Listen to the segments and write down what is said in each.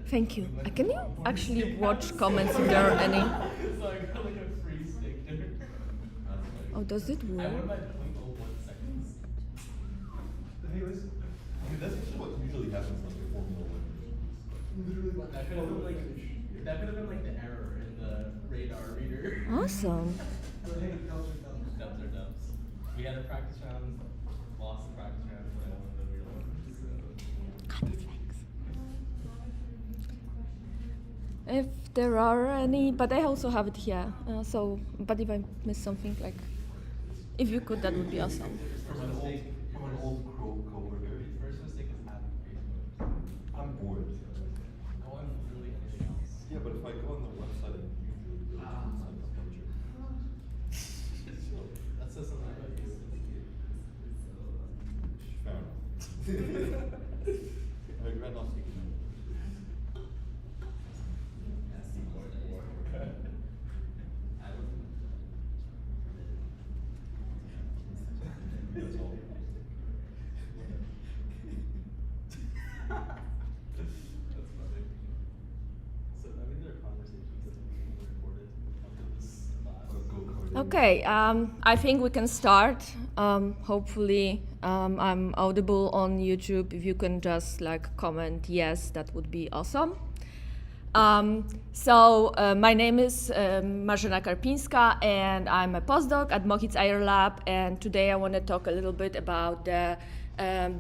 Thank you. Can you actually watch comments if there are any? So I got like a free sticker. Oh, does it work? I went by 0.01 seconds. Hey, listen. I mean, that's actually what usually happens when they Formula 1. Literally, That could have been like the error in the radar reader. Awesome. Hey, dubs are dubs. Dubs are dubs. We had a practice round, lost the practice round, but I won the real one. God, thanks. If there are any, but I also have it here. But if I miss something, like, if you could, that would be awesome. From an old co-worker. First mistake is having Facebook. I'm bored. Go on really anything else. Yeah, but if I go on the website, I usually really on the picture. That says something about you. Fair enough. I regret not speaking. That's all. That's funny. So that means there are conversations that are being recorded after this class. Okay, I think we can start. Hopefully, I'm audible on YouTube. If you can just like comment yes, that would be awesome. My name is Marzena Karpińska, and I'm a postdoc at Mohic IR Lab. And today I want to talk a little bit about the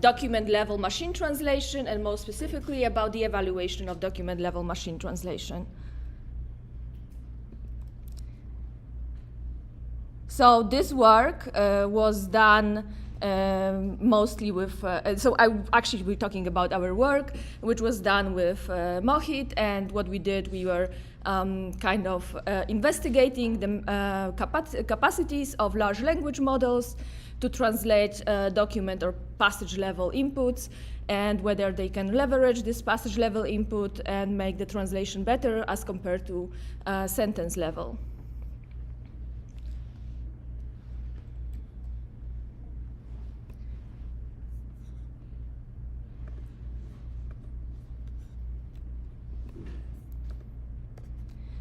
document-level machine translation, and more specifically about the evaluation of document-level machine translation. So this work was done mostly with, we're talking about our work, which was done with Mohic, and what we did, we were investigating the capacities of large language models to translate document or passage level inputs, and whether they can leverage this passage level input and make the translation better as compared to sentence level.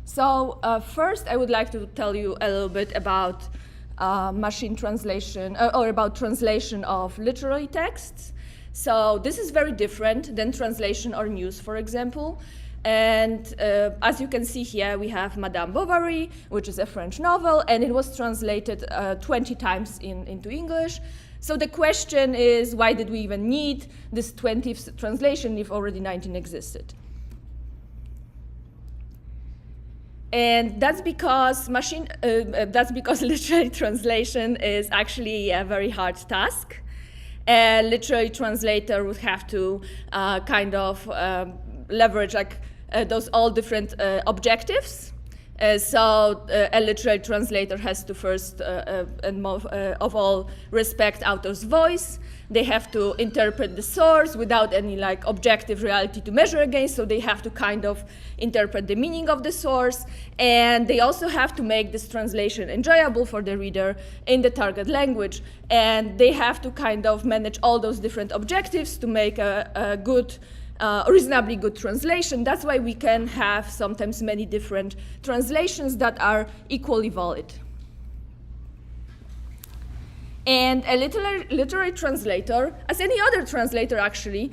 So first, I would like to tell you a little bit about machine translation, or about translation of literary texts. So this is very different than translation or news, for example. And as you can see here, we have Madame Bovary, which is a French novel, and it was translated 20 times into English. So the question is, why did we even need this 20th translation if already 19 existed? And that's because literary translation is actually a very hard task. A literary translator would have to leverage those all different objectives. So a literary translator has to first of all respect author's voice. They have to interpret the source without any objective reality to measure against, so they have to interpret the meaning of the source, and they also have to make this translation enjoyable for the reader in the target language, and they have to manage all those different objectives to make a good, reasonably good translation. That's why we can have sometimes many different translations that are equally valid. And a literary translator, as any other translator actually,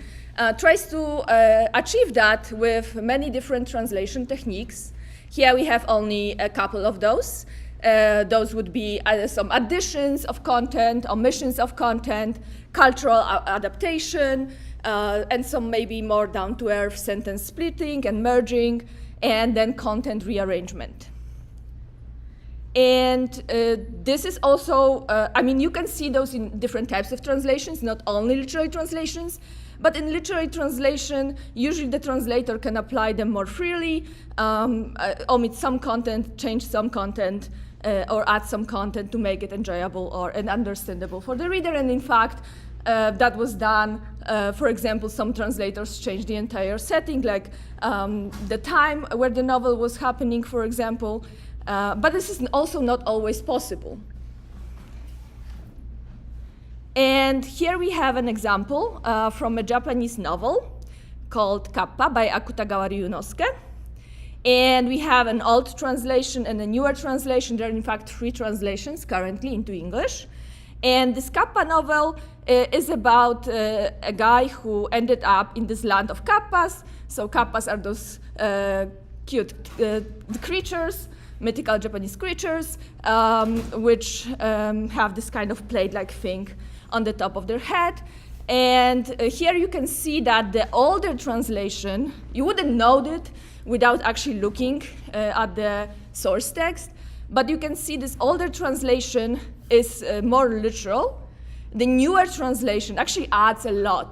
tries to achieve that with many different translation techniques. Here we have only a couple of those. Those would be some additions of content, omissions of content, cultural adaptation, and some maybe more down-to-earth sentence splitting and merging, and then content rearrangement. And this is also, you can see those in different types of translations, not only literary translations, but in literary translation, usually the translator can apply them more freely, omit some content, change some content, or add some content to make it enjoyable and understandable for the reader. And in fact, that was done. For example, some translators changed the entire setting, like the time where the novel was happening, for example. But this is also not always possible. And here we have an example from a Japanese novel called Kappa by Akutagawa Ryunosuke. And we have an old translation and a newer translation. There are, in fact, 3 translations currently into English. And this Kappa novel is about a guy who ended up in this land of Kappas. So Kappas are those cute creatures, mythical Japanese creatures, which have this kind of plate-like thing on the top of their head. And here you can see that the older translation, you wouldn't know it without actually looking at the source text, but you can see this older translation is more literal. The newer translation actually adds a lot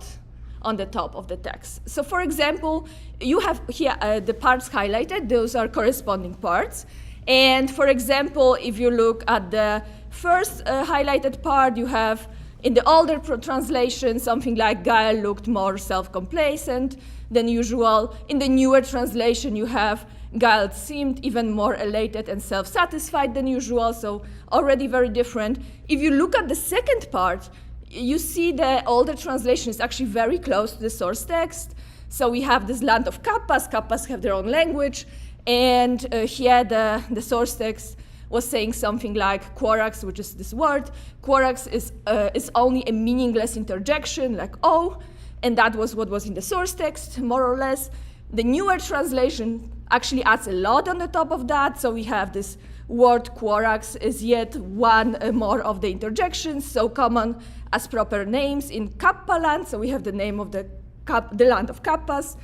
on the top of the text. So for example, you have here the parts highlighted, those are corresponding parts. And for example, if you look at the first highlighted part, you have in the older translation something like Gael looked more self-complacent than usual. In the newer translation, you have Gael seemed even more elated and self-satisfied than usual, so already very different. If you look at the second part, you see the older translation is actually very close to the source text. So we have this land of Kappas. Kappas have their own language. And here the source text was saying something like Quarax, which is this word. Quarax is only a meaningless interjection, like oh, and that was what was in the source text, more or less. The newer translation actually adds a lot on the top of that. So we have this word Quarax is yet one more of the interjections, so common as proper names in Kappa land. So we have the name of the land of Kappas,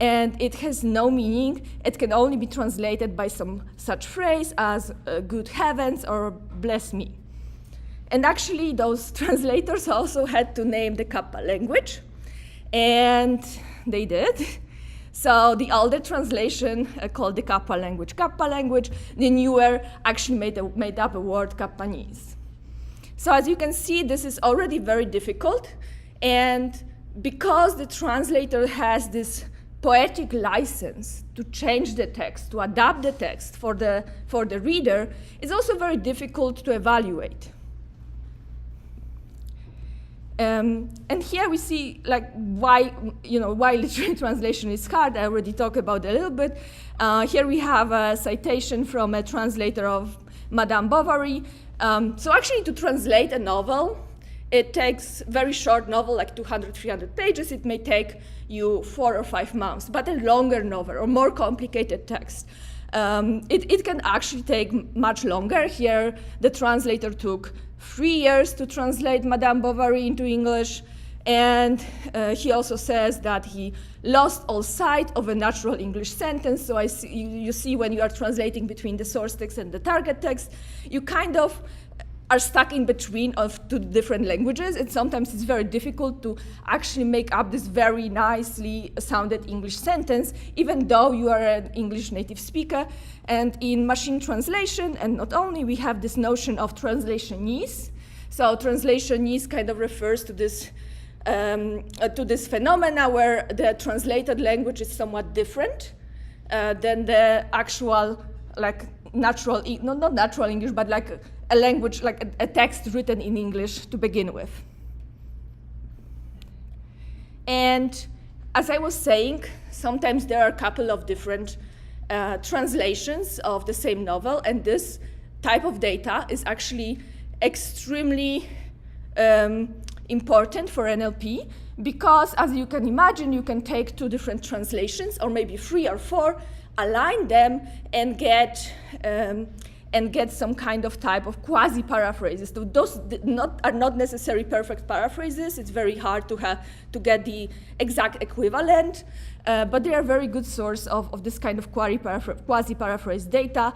and it has no meaning. It can only be translated by some such phrase as good heavens or bless me. And actually, those translators also had to name the Kappa language, and they did. So the older translation called the Kappa language, the newer actually made up a word Kappanese. So as you can see, this is already very difficult, and because the translator has this poetic license to change the text, to adapt the text for the reader, it's also very difficult to evaluate. And here we see like why literary translation is hard. I already talked about it a little bit. Here we have a citation from a translator of Madame Bovary. So actually to translate a novel, it takes very short novel, like 200, 300 pages. It may take you 4 or 5 months, but a longer novel or more complicated text, it can actually take much longer. Here, the translator took 3 years to translate Madame Bovary into English, and he also says that he lost all sight of a natural English sentence. So you see when you are translating between the source text and the target text, you kind of are stuck in between of 2 different languages, and sometimes it's very difficult to actually make up this very nicely sounded English sentence, even though you are an English native speaker. And in machine translation, and not only, we have this notion of translationese. So translationese kind of refers to this phenomena where the translated language is somewhat different than the actual, like, natural, not natural English, but like a language, like a text written in English to begin with. And as I was saying, sometimes there are a couple of different translations of the same novel, and this type of data is actually extremely important for NLP, because as you can imagine, you can take 2 different translations, or maybe 3 or 4, align them, and get some kind of type of quasi-paraphrases. So those are not necessarily perfect paraphrases. It's very hard to get the exact equivalent, but they are a very good source of this kind of quasi-paraphrase data.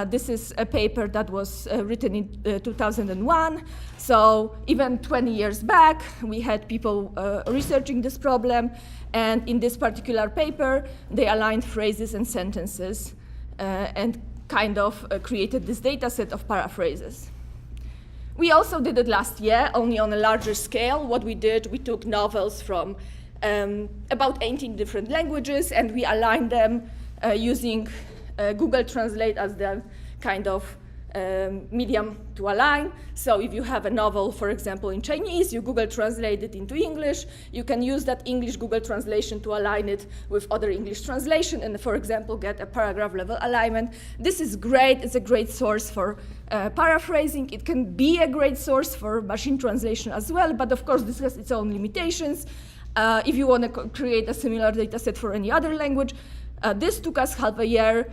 This is a paper that was written in 2001. So even 20 years back, we had people researching this problem. And in this particular paper, they aligned phrases and sentences and kind of created this data set of paraphrases. We also did it last year, only on a larger scale. What we did, we took novels from about 18 different languages, and we aligned them using Google Translate as the kind of medium to align. So if you have a novel, for example, in Chinese, you Google translate it into English. You can use that English Google translation to align it with other English translation and, for example, get a paragraph level alignment. This is great. It's a great source for paraphrasing. It can be a great source for machine translation as well, but of course this has its own limitations. If you want to create a similar data set for any other language, this took us half a year.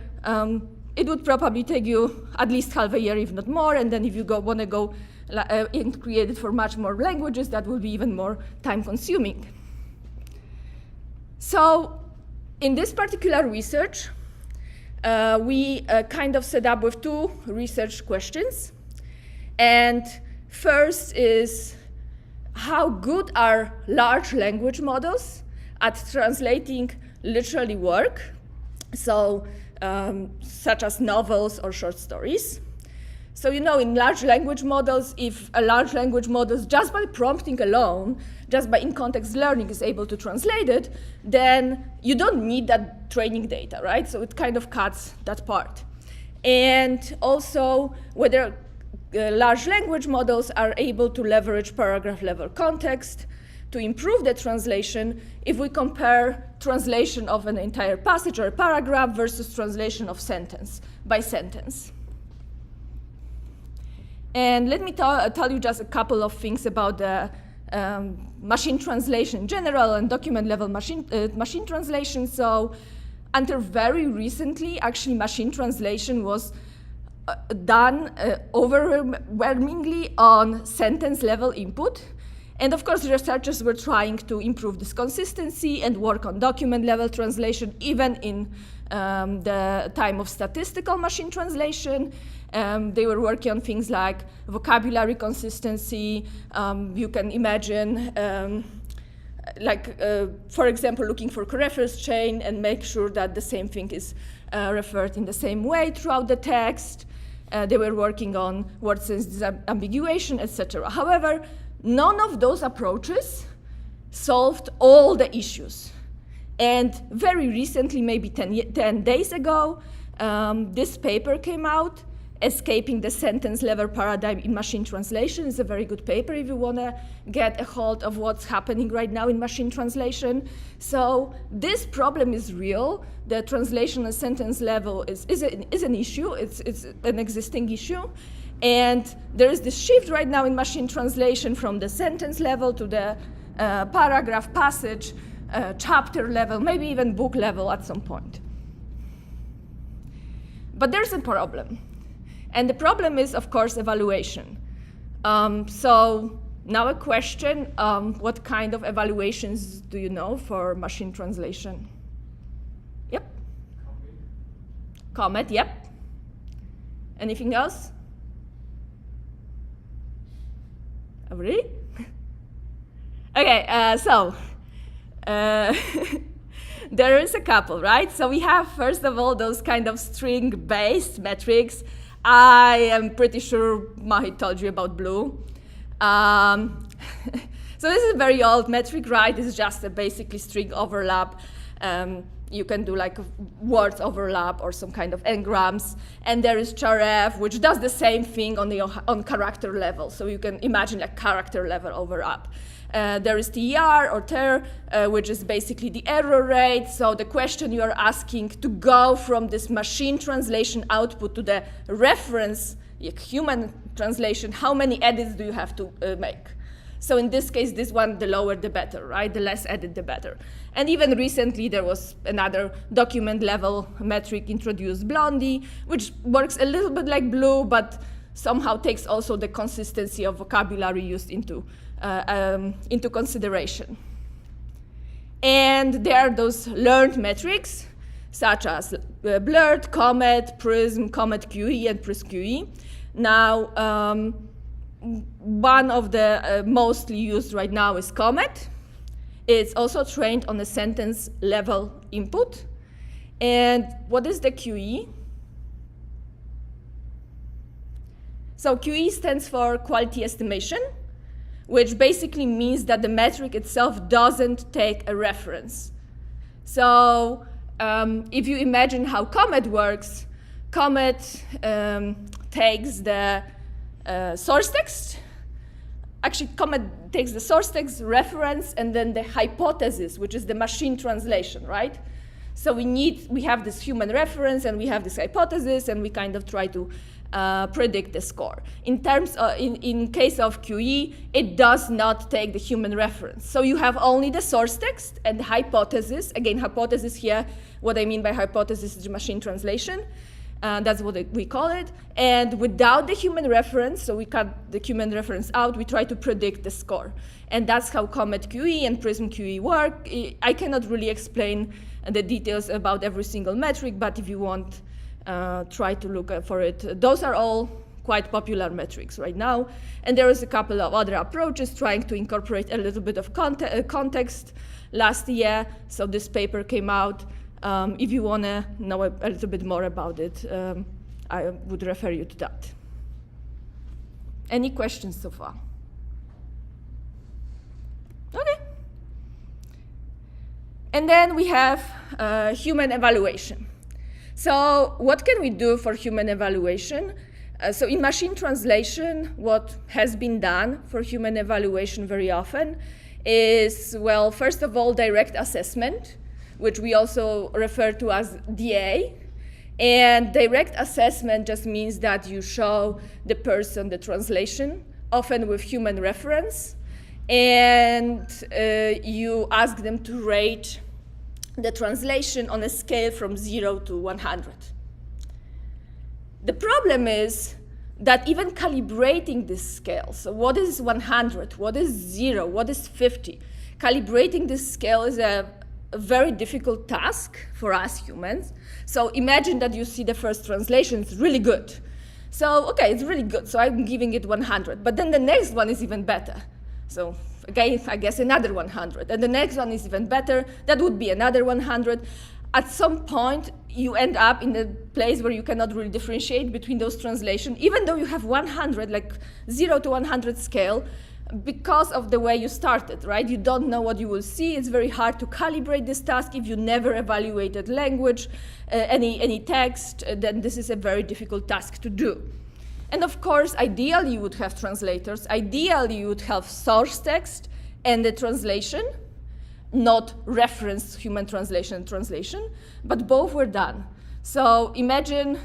It would probably take you at least half a year, if not more, and then if you want to go and create it for much more languages, that will be even more time-consuming. So in this particular research, we kind of set up with two research questions. And first is, how good are large language models at translating literally work? So, such as novels or short stories. So in large language models, if a large language model, just by prompting alone, just by in-context learning is able to translate it, then you don't need that training data, right? So it kind of cuts that part. And also, whether large language models are able to leverage paragraph level context to improve the translation if we compare translation of an entire passage or a paragraph versus translation of sentence by sentence. And let me tell you just a couple of things about the machine translation in general and document level machine translation. So until very recently, actually machine translation was done overwhelmingly on sentence level input. And of course, researchers were trying to improve this consistency and work on document level translation, even in the time of statistical machine translation. They were working on things like vocabulary consistency. You can imagine, for example, looking for reference chain and make sure that the same thing is referred in the same way throughout the text. They were working on word sense disambiguation, etc. However, none of those approaches solved all the issues. And very recently, maybe 10 days ago, this paper came out, Escaping the Sentence Level Paradigm in Machine Translation. It's a very good paper if you want to get a hold of what's happening right now in machine translation. So this problem is real. The translation and sentence level is an issue. It's an existing issue. And there is this shift right now in machine translation from the sentence level to the paragraph, passage, chapter level, maybe even book level at some point. But there's a problem. And the problem is, of course, evaluation. So now a question, what kind of evaluations do you know for machine translation? Yep. COMET, yep. Anything else? Oh, really? Okay, there is a couple, right? So we have, first of all, those kind of string-based metrics. I am pretty sure Mahit told you about BLUE. So this is a very old metric, right? This is just a basically string overlap. You can do like words overlap or some kind of n-grams. And there is href, which does the same thing on character level. So you can imagine like character level overlap. There is TER or TER, which is basically the error rate. So the question you are asking to go from this machine translation output to the reference, like human translation, how many edits do you have to make? So in this case, this one, the lower the better, right? The less edit, the better. And even recently, there was another document level metric introduced, Blondie, which works a little bit like BLUE, but somehow takes also the consistency of vocabulary used into consideration. And there are those learned metrics, such as BLERT, COMET, PRISM, COMET QE, and PRISM QE. Now, one of the mostly used right now is COMET. It's also trained on a sentence level input. And what is the QE? So QE stands for quality estimation, which basically means that the metric itself doesn't take a reference. So if you imagine how COMET works, COMET takes the source text. Actually, COMET takes the source text reference and then the hypothesis, which is the machine translation, right? So we have this human reference and we have this hypothesis, and we kind of try to predict the score. In case of QE, it does not take the human reference. So you have only the source text and the hypothesis. Again, hypothesis here, what I mean by hypothesis is machine translation. That's what we call it. And without the human reference, so we cut the human reference out, we try to predict the score. And that's how COMET QE and Prism QE work. I cannot really explain the details about every single metric, but if you want, try to look for it. Those are all quite popular metrics right now. And there is a couple of other approaches trying to incorporate a little bit of context last year. So this paper came out. If you want to know a little bit more about it, I would refer you to that. Any questions so far? Okay. And then we have human evaluation. So what can we do for human evaluation? So in machine translation, what has been done for human evaluation very often is, well, first of all, direct assessment, which we also refer to as DA. And direct assessment just means that you show the person the translation, often with human reference, and you ask them to rate the translation on a scale from 0 to 100. The problem is that even calibrating this scale, so what is 100, what is 0, what is 50, calibrating this scale is a very difficult task for us humans. So imagine that you see the first translation, it's really good. So, okay, it's really good, so I'm giving it 100, but then the next one is even better. So again, I guess another 100, and the next one is even better, that would be another 100. At some point, you end up in a place where you cannot really differentiate between those translations, even though you have 100, like 0 to 100 scale, because of the way you started, right? You don't know what you will see. It's very hard to calibrate this task if you never evaluated language, any text, then this is a very difficult task to do. And of course, ideally you would have translators. Ideally you would have source text and the translation, not reference human translation, but both were done. So imagine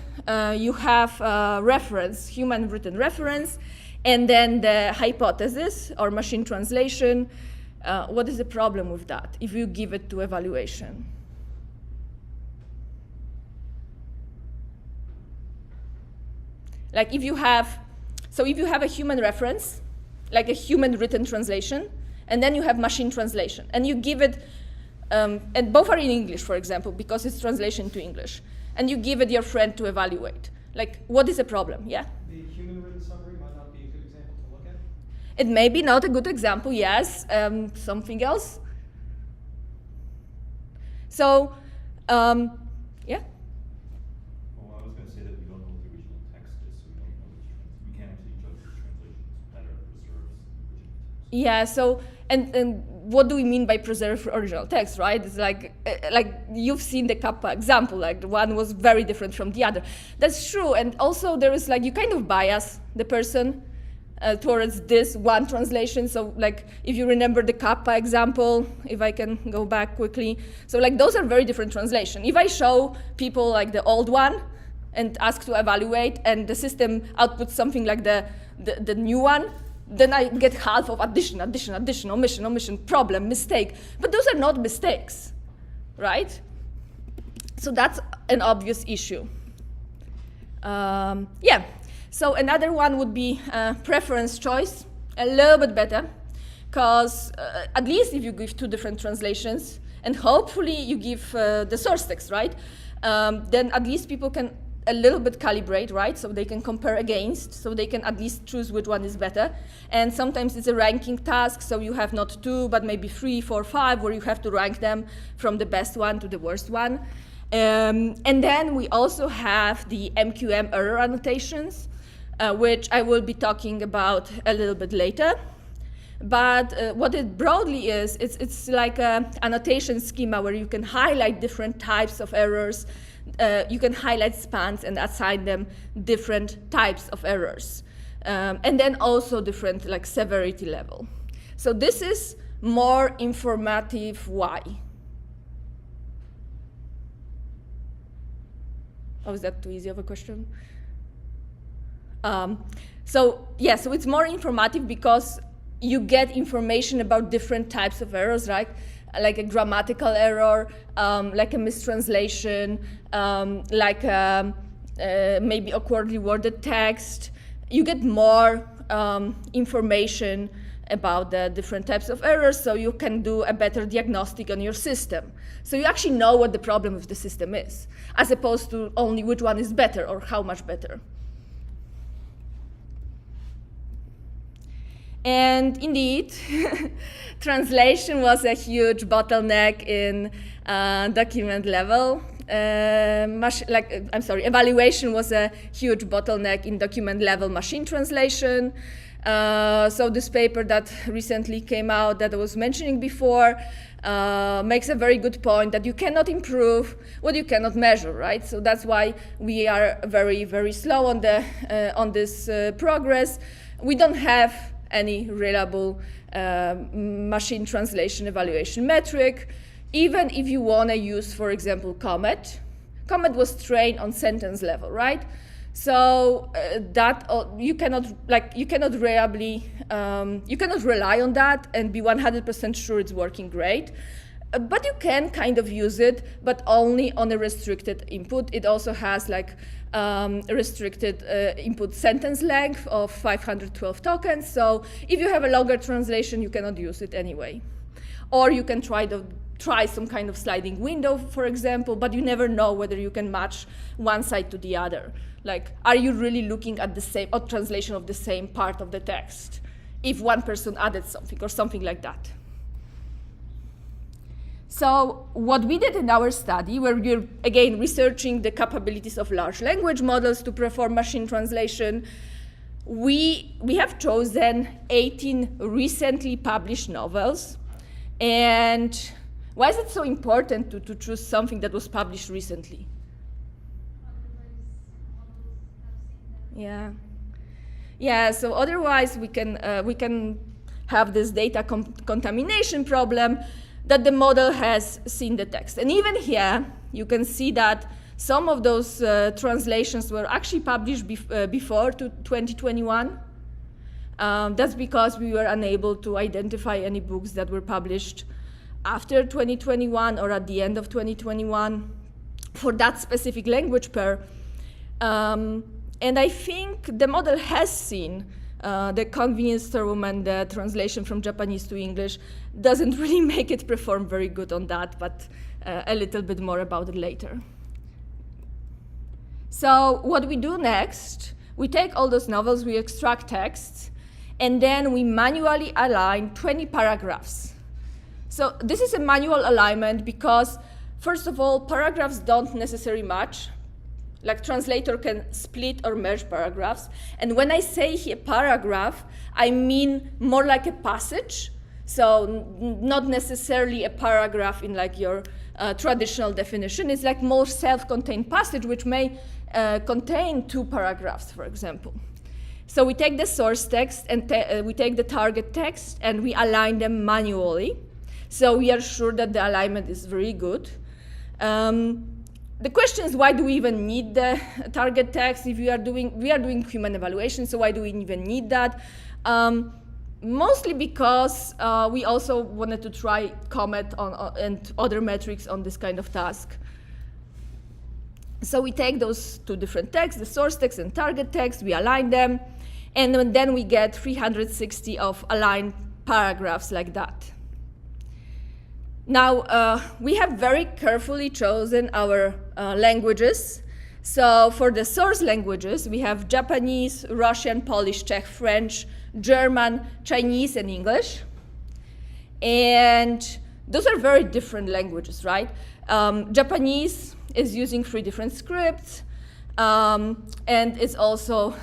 you have a reference, human written reference, and then the hypothesis or machine translation. What is the problem with that if you give it to evaluation? Like if you have a human reference, like a human written translation, and then you have machine translation, and you give it, and both are in English, for example, because it's translation to English, and you give it your friend to evaluate. Like, what is the problem, yeah? The human written summary might not be a good example to look at. It may be not a good example, yes. Something else? So, yeah? Well, I was going to say that we don't know what the original text is, so we don't know we can't actually judge which translation is better, preserves the original text. Yeah, so, and what do we mean by preserve original text, right? It's like you've seen the Kappa example, like the one was very different from the other. That's true, and also there is like, you kind of bias the person towards this one translation. So like, if you remember the Kappa example, if I can go back quickly. So like, those are very different translations. If I show people like the old one and ask to evaluate, and the system outputs something like the new one, then I get half of addition, omission, problem, mistake. But those are not mistakes, right? So that's an obvious issue. Yeah, so another one would be preference choice, a little bit better, because at least if you give two different translations, and hopefully you give the source text, right? Then at least people can a little bit calibrate, right? So they can compare against, so they can at least choose which one is better. And sometimes it's a ranking task, so you have not 2, but maybe 3, 4, 5, where you have to rank them from the best one to the worst one. And then we also have the MQM error annotations, which I will be talking about a little bit later. But what it broadly is, it's like an annotation schema where you can highlight different types of errors. You can highlight spans and assign them different types of errors. And then also different like severity level. So this is more informative why. Oh, is that too easy of a question? So it's more informative because you get information about different types of errors, right? Like a grammatical error, like a mistranslation, like maybe awkwardly worded text. You get more information about the different types of errors, so you can do a better diagnostic on your system. So you actually know what the problem with the system is, as opposed to only which one is better or how much better. And indeed, translation was a huge bottleneck in document level. Evaluation was a huge bottleneck in document level machine translation. So this paper that recently came out that I was mentioning before makes a very good point that you cannot improve what you cannot measure, right? So that's why we are very, very slow on this progress. We don't have any reliable machine translation evaluation metric. Even if you want to use, for example, COMET. COMET was trained on sentence level, right? So that you cannot reliably, you cannot rely on that and be 100% sure it's working great. But you can kind of use it, but only on a restricted input. It also has like restricted input sentence length of 512 tokens. So if you have a longer translation, you cannot use it anyway. Or you can try some kind of sliding window, for example, but you never know whether you can match one side to the other. Like, are you really looking at the same translation of the same part of the text if one person added something or something like that? So what we did in our study, where we're again researching the capabilities of large language models to perform machine translation, we have chosen 18 recently published novels. And why is it so important to choose something that was published recently? Yeah. So otherwise we can have this data contamination problem that the model has seen the text. And even here, you can see that some of those translations were actually published before 2021. That's because we were unable to identify any books that were published after 2021 or at the end of 2021 for that specific language pair. And I think the model has seen the convenience term, and the translation from Japanese to English doesn't really make it perform very good on that, but a little bit more about it later. So what we do next, we take all those novels, we extract texts, and then we manually align 20 paragraphs. So this is a manual alignment because, first of all, paragraphs don't necessarily match. Like translator can split or merge paragraphs. And when I say here paragraph, I mean more like a passage. So not necessarily a paragraph in like your traditional definition. It's like more self-contained passage, which may contain 2 paragraphs, for example. So we take the source text and we take the target text and we align them manually. So we are sure that the alignment is very good. The question is, why do we even need the target text if we are doing human evaluation, so why do we even need that? Mostly because we also wanted to try COMET and other metrics on this kind of task. So we take those 2 different texts, the source text and target text, we align them, and then we get 360 of aligned paragraphs like that. Now, we have very carefully chosen our languages. So for the source languages, we have Japanese, Russian, Polish, Czech, French, German, Chinese, and English. And those are very different languages, right? Japanese is using 3 different scripts, and it's also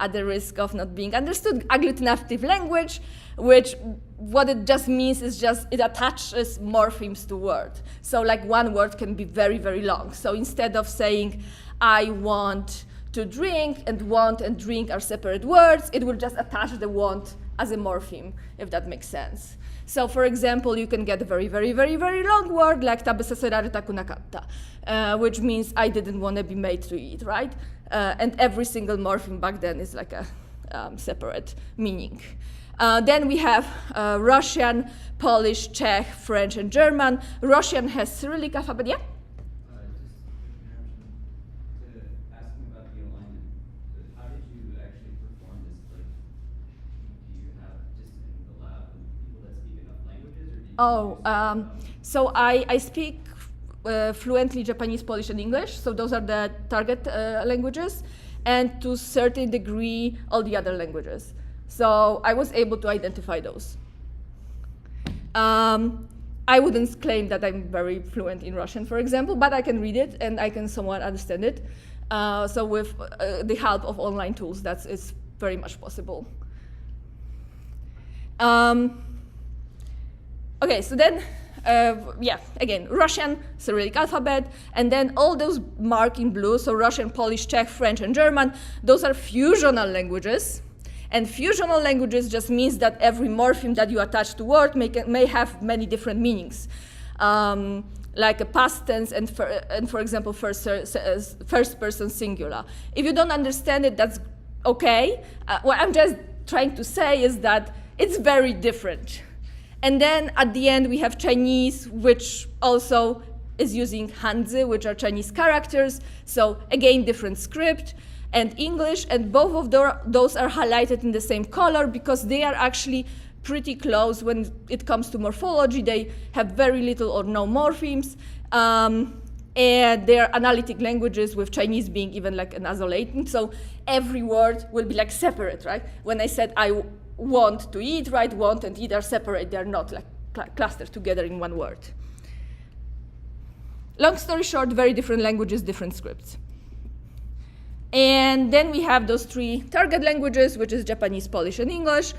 at the risk of not being understood. Agglutinative language, which what it just means is just it attaches morphemes to word. So like one word can be very, very long. So instead of saying, I want to drink and drink are separate words, it will just attach the want as a morpheme, if that makes sense. So for example, you can get a very, very, very, very long word like tabesaserare takunakatta, which means I didn't want to be made to eat, right? And every single morpheme back then is like a separate meaning. Then we have Russian, Polish, Czech, French, and German. Russian has Cyrillic alphabet, yeah? So I speak fluently Japanese, Polish, and English. So those are the target languages, and to a certain degree, all the other languages. So I was able to identify those. I wouldn't claim that I'm very fluent in Russian, for example, but I can read it and I can somewhat understand it. So with the help of online tools, it's very much possible. Okay, so then, again, Russian, Cyrillic alphabet, and then all those marked in blue, so Russian, Polish, Czech, French, and German, those are fusional languages. And fusional languages just means that every morpheme that you attach to word may have many different meanings, like a past tense and for example, first person singular. If you don't understand it, that's okay. What I'm just trying to say is that it's very different. And then at the end, we have Chinese, which also is using Hanzi, which are Chinese characters. So again, different script, and English, and both of those are highlighted in the same color because they are actually pretty close when it comes to morphology. They have very little or no morphemes, and they are analytic languages, with Chinese being even like an nasolatent. So every word will be like separate, right? When I said I want to eat, right? Want and eat are separate. They're not like clustered together in one word. Long story short, very different languages, different scripts. And then we have those three target languages, which is Japanese, Polish, and English,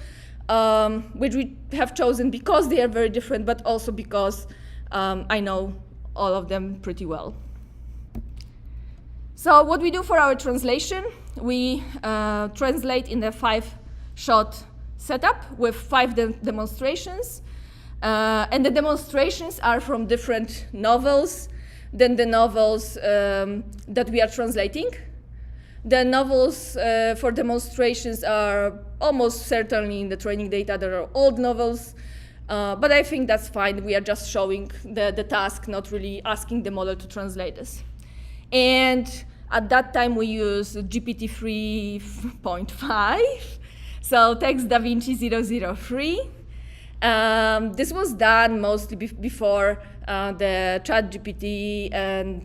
which we have chosen because they are very different, but also because I know all of them pretty well. So what we do for our translation, we translate in a 5-shot setup with 5 demonstrations. And the demonstrations are from different novels than the novels that we are translating. The novels for demonstrations are almost certainly in the training data. There are old novels, but I think that's fine. We are just showing the task, not really asking the model to translate this. And at that time, we use GPT 3.5, so Text DaVinci 003. This was done mostly before the ChatGPT and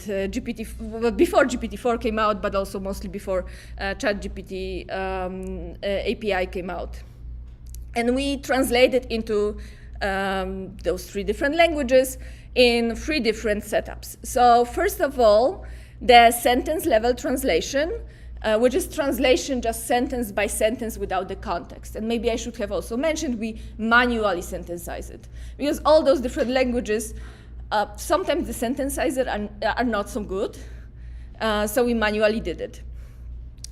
before GPT-4 came out, but also mostly before ChatGPT API came out. And we translated into those 3 different languages in 3 different setups. So first of all, the sentence level translation, which is translation just sentence by sentence without the context. And maybe I should have also mentioned we manually synthesize it, because all those different languages, sometimes the synthesizer are not so good, so we manually did it.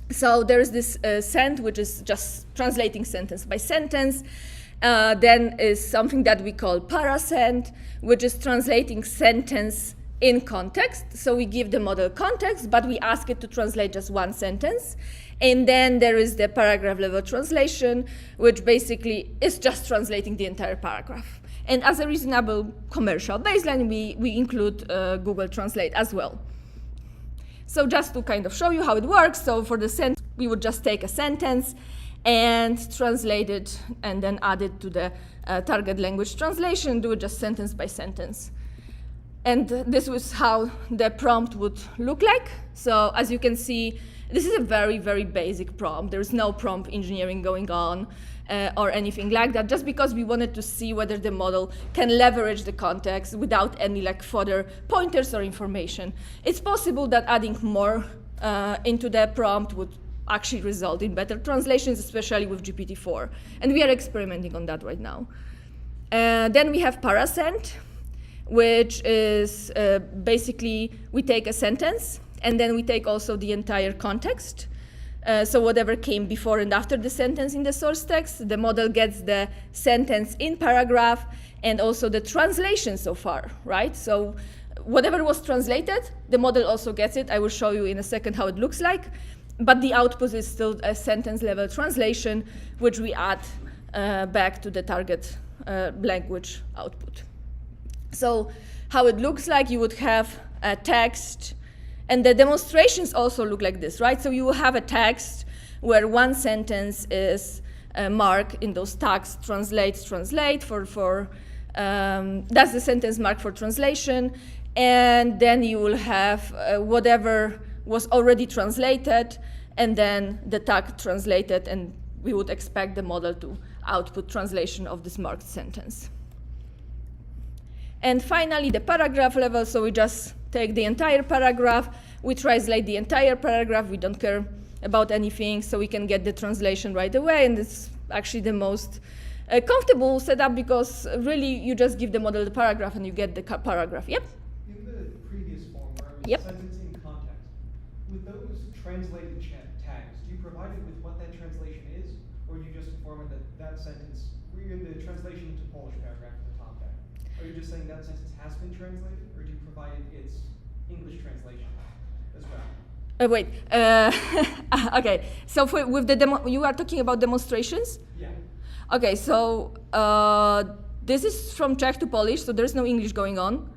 So there's this send, which is just translating sentence by sentence. Then is something that we call parasend, which is translating sentence in context. So we give the model context, but we ask it to translate just one sentence. And then there is the paragraph level translation, which basically is just translating the entire paragraph. And as a reasonable commercial baseline, we include Google Translate as well. So just to kind of show you how it works, so for the sentence, we would just take a sentence and translate it and then add it to the target language translation, do it just sentence by sentence. And this was how the prompt would look like. So as you can see, this is a very, very basic prompt. There's no prompt engineering going on or anything like that, just because we wanted to see whether the model can leverage the context without any like further pointers or information. It's possible that adding more into the prompt would actually result in better translations, especially with GPT-4. And we are experimenting on that right now. Then we have Parasent, which is basically we take a sentence and then we take also the entire context. So whatever came before and after the sentence in the source text, the model gets the sentence in paragraph and also the translation so far, right? So whatever was translated, the model also gets it. I will show you in a second how it looks like. But the output is still a sentence level translation, which we add back to the target language output. So how it looks like, you would have a text, and the demonstrations also look like this, right? So you will have a text where one sentence is marked in those tags, translate for that's the sentence mark for translation. And then you will have whatever was already translated, and then the tag translated, and we would expect the model to output translation of this marked sentence. And finally, the paragraph level, so we just take the entire paragraph, we translate the entire paragraph, we don't care about anything, so we can get the translation right away, and it's actually the most comfortable setup because really you just give the model the paragraph and you get the paragraph. Yep? In the previous form where it was Yep. sentence in context, with those translated tags, do you provide it with what that translation is, or do you just inform it that that sentence, we're in the translation to Polish paragraph in the top tag? Are you just saying that sentence has been translated, or do you provide it its English translation as well? Wait, okay, so with the demo, you are talking about demonstrations? Yeah. Okay, so this is from Czech to Polish, so there's no English going on.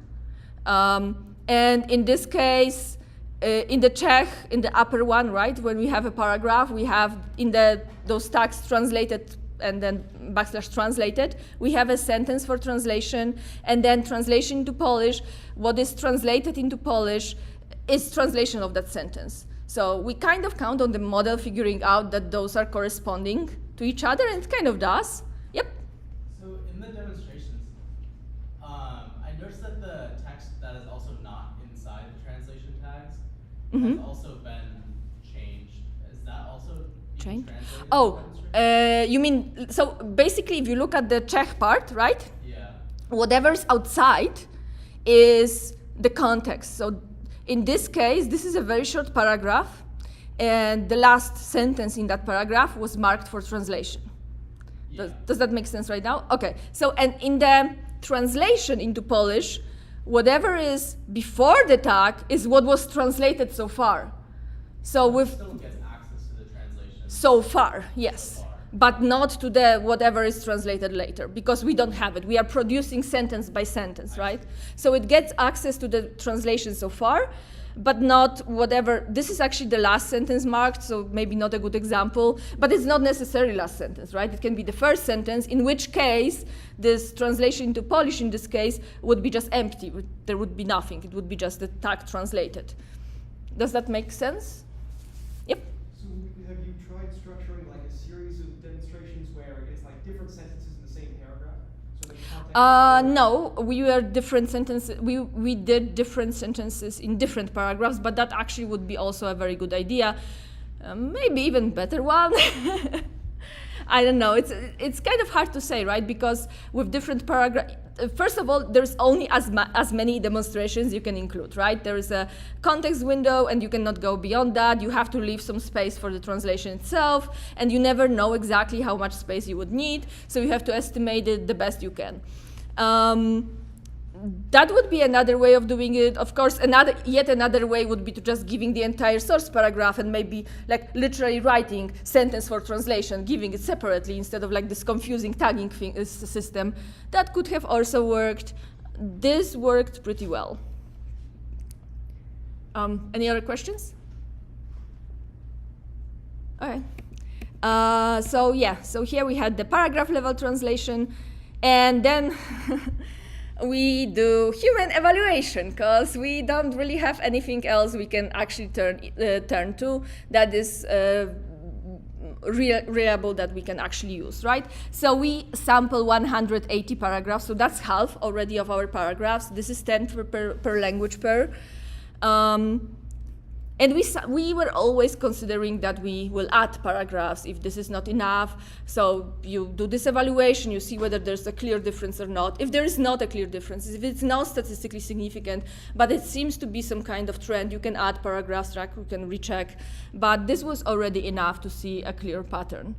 And in this case, in the Czech, in the upper one, right, when we have a paragraph, we have in those tags translated and then / translated, we have a sentence for translation, and then translation to Polish. What is translated into Polish is translation of that sentence. So we kind of count on the model figuring out that those are corresponding to each other, and it kind of does. Yep. So in the demonstrations, I noticed that the text that is also not inside the translation tags has also been changed. Is that also being translated in the Oh, demonstration? you mean, so basically if you look at the Czech part, right? Yeah. Whatever's outside is the context. So in this case, this is a very short paragraph, and the last sentence in that paragraph was marked for translation. Yeah. Does that make sense right now? Okay, so and in the translation into Polish, whatever is before the tag is what was translated so far. So with Still gets access to the translation. so far, yes. So far. But not to the whatever is translated later, because we don't have it. We are producing sentence by sentence, right? So it gets access to the translation so far, but not whatever. This is actually the last sentence marked, so maybe not a good example, but it's not necessarily last sentence, right? It can be the first sentence, in which case this translation into Polish, in this case, would be just empty. There would be nothing. It would be just the tag translated. Does that make sense? Yep. So have you tried structuring like a series of demonstrations where it's like different sentences in the same paragraph? So the context No, we were different sentences. We did different sentences in different paragraphs, but that actually would be also a very good idea. Maybe even better one. I don't know. It's kind of hard to say, right? Because with different paragraphs, first of all, there's only as many demonstrations you can include, right? There is a context window, and you cannot go beyond that. You have to leave some space for the translation itself, and you never know exactly how much space you would need, so you have to estimate it the best you can. That would be another way of doing it. Of course, yet another way would be to just giving the entire source paragraph and maybe like literally writing sentence for translation, giving it separately instead of like this confusing tagging system. That could have also worked. This worked pretty well. Any other questions? Okay. So here we had the paragraph level translation, and then we do human evaluation because we don't really have anything else we can actually turn to that is reliable that we can actually use, right? So we sample 180 paragraphs, so that's half already of our paragraphs. This is 10 per language pair. And we were always considering that we will add paragraphs if this is not enough. So you do this evaluation, you see whether there's a clear difference or not. If there is not a clear difference, if it's not statistically significant, but it seems to be some kind of trend, you can add paragraphs, you can recheck. But this was already enough to see a clear pattern.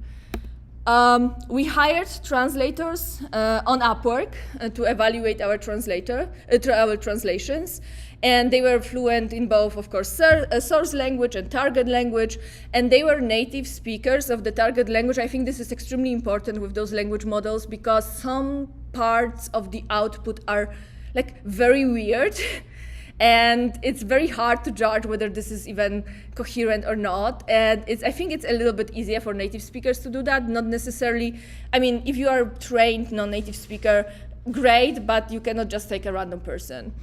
We hired translators on Upwork to evaluate our translations. And they were fluent in both, of course, source language and target language, and they were native speakers of the target language. I think this is extremely important with those language models because some parts of the output are like very weird, and it's very hard to judge whether this is even coherent or not. And I think it's a little bit easier for native speakers to do that, not necessarily, I mean, if you are a trained non-native speaker, great, but you cannot just take a random person.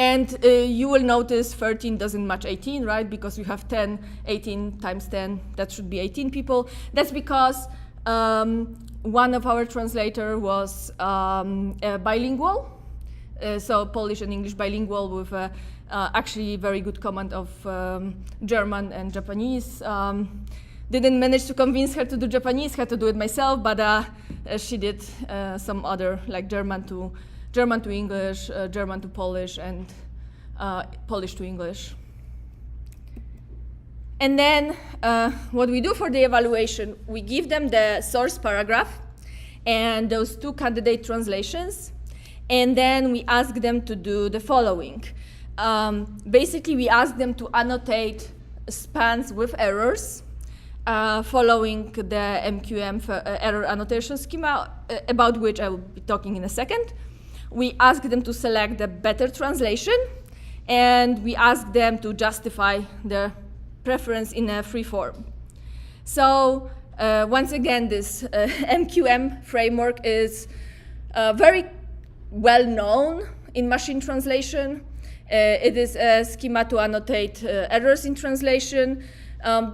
And you will notice 13 doesn't match 18, right? Because you have 10, 18 times 10, that should be 18 people. That's because one of our translator was bilingual, so Polish and English bilingual with actually very good command of German and Japanese. Didn't manage to convince her to do Japanese, had to do it myself, but she did some other, like German to English, German to Polish, and Polish to English. And then what we do for the evaluation, we give them the source paragraph and those 2 candidate translations, and then we ask them to do the following. Basically, we ask them to annotate spans with errors, following the MQM error annotation schema, about which I will be talking in a second. We ask them to select the better translation, and we ask them to justify their preference in a free form. So once again, this MQM framework is very well known in machine translation. It is a schema to annotate errors in translation.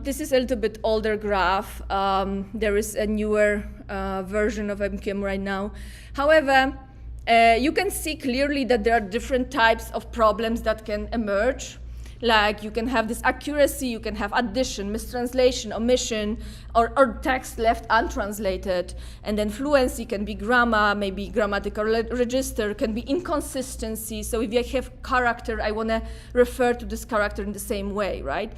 This is a little bit older graph. There is a newer version of MQM right now. However, you can see clearly that there are different types of problems that can emerge. Like you can have this accuracy, you can have addition, mistranslation, omission, or text left untranslated. And then fluency can be grammar, maybe grammatical register, can be inconsistency. So if I have character, I want to refer to this character in the same way, right?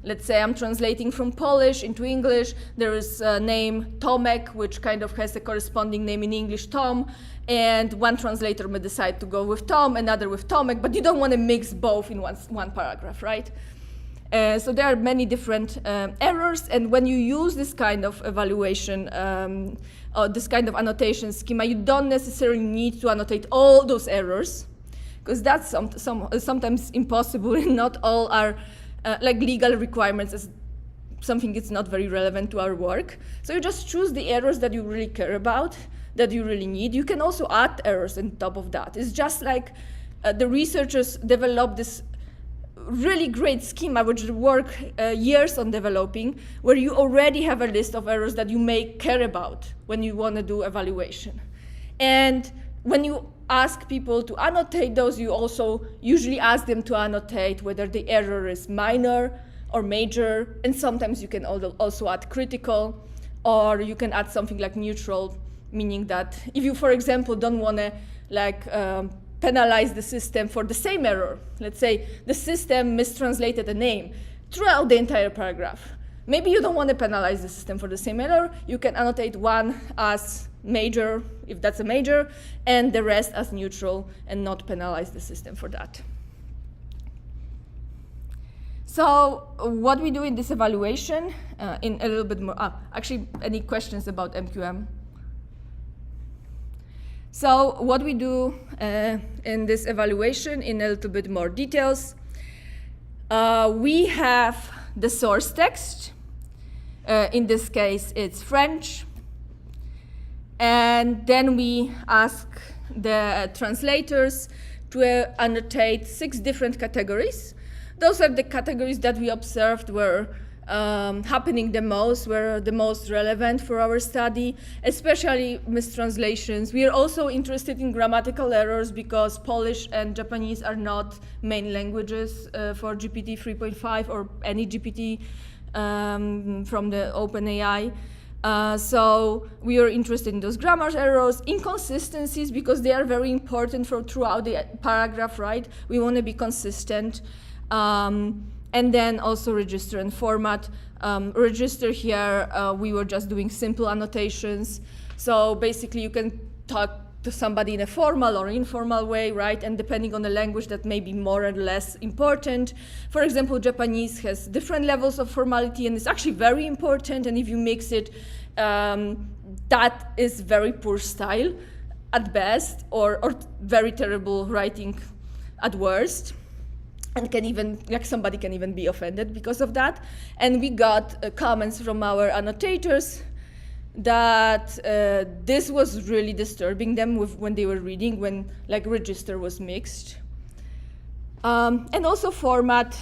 Let's say I'm translating from Polish into English. There is a name Tomek, which kind of has a corresponding name in English, Tom. And one translator may decide to go with Tom, another with Tomek, but you don't want to mix both in one paragraph, right? So there are many different errors, and when you use this kind of evaluation or this kind of annotation schema, you don't necessarily need to annotate all those errors, because that's sometimes impossible, and not all are like legal requirements as something that's not very relevant to our work. So you just choose the errors that you really care about, that you really need. You can also add errors on top of that. It's just like the researchers developed this really great schema, which they work years on developing, where you already have a list of errors that you may care about when you want to do evaluation. And when you ask people to annotate those, you also usually ask them to annotate whether the error is minor or major, and sometimes you can also add critical, or you can add something like neutral, meaning that if you, for example, don't want to penalize the system for the same error, let's say the system mistranslated a name throughout the entire paragraph. Maybe you don't want to penalize the system for the same error. You can annotate one as major, if that's a major, and the rest as neutral, and not penalize the system for that. So what we do in this evaluation, in a little bit more, actually, any questions about MQM? So what we do in this evaluation in a little bit more details, we have the source text. In this case, it's French. And then we ask the translators to annotate 6 different categories. Those are the categories that we observed were happening the most, were the most relevant for our study, especially mistranslations. We are also interested in grammatical errors because Polish and Japanese are not main languages for GPT 3.5 or any GPT from the OpenAI. So we are interested in those grammar errors, inconsistencies, because they are very important for throughout the paragraph, right? We want to be consistent. And then also register and format. Register here, we were just doing simple annotations. So basically you can talk to somebody in a formal or informal way, right? And depending on the language, that may be more and less important. For example, Japanese has different levels of formality, and it's actually very important. And if you mix it, that is very poor style at best, or very terrible writing at worst. And can even, like, somebody can even be offended because of that. And we got comments from our annotators that this was really disturbing them when they were reading, when like register was mixed. And also format.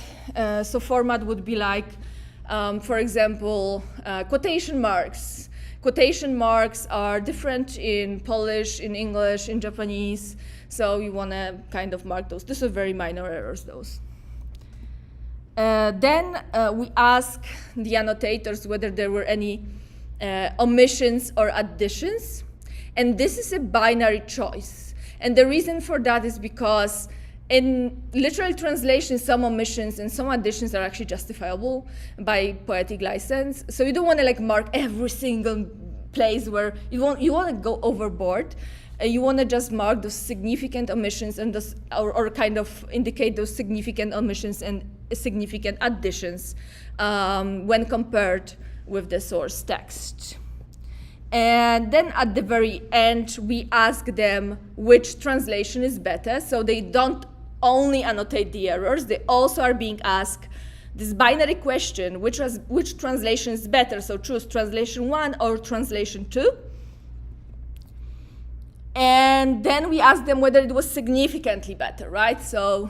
So format would be like, for example, quotation marks. Quotation marks are different in Polish, in English, in Japanese. So we want to kind of mark those. These are very minor errors, those. Then we ask the annotators whether there were any omissions or additions. And this is a binary choice. And the reason for that is because in literal translation, some omissions and some additions are actually justifiable by poetic license. So you don't want to like mark every single place where you want to go overboard. You want to just mark those significant omissions and those, or kind of indicate those significant omissions and significant additions when compared with the source text. And then at the very end, we ask them which translation is better. So they don't only annotate the errors, they also are being asked this binary question, which translation is better? So choose translation 1 or translation 2. And then we ask them whether it was significantly better, right? So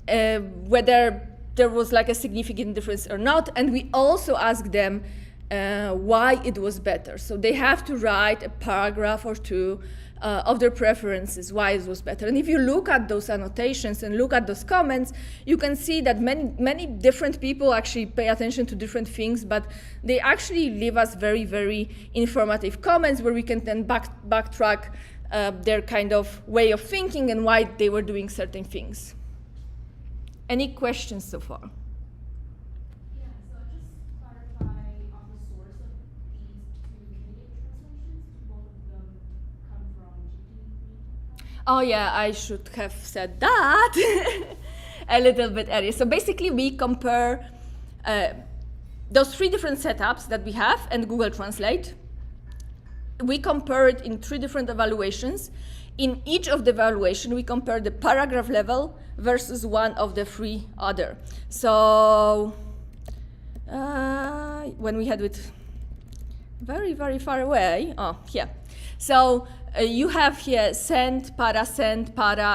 whether there was like a significant difference or not. And we also ask them why it was better. So they have to write a paragraph or two of their preferences, why it was better. And if you look at those annotations and look at those comments, you can see that many different people actually pay attention to different things, but they actually leave us very, very informative comments where we can then backtrack their kind of way of thinking and why they were doing certain things. Any questions so far? Yeah, so just clarify on the source of these two candidate translations, both of them come from GPT? Oh yeah, I should have said that a little bit earlier. So basically we compare those 3 different setups that we have and Google Translate. We compare it in 3 different evaluations. In each of the evaluation, we compare the paragraph level versus one of the 3 other. So when we had it very, very far away, oh, here. So you have here send, para,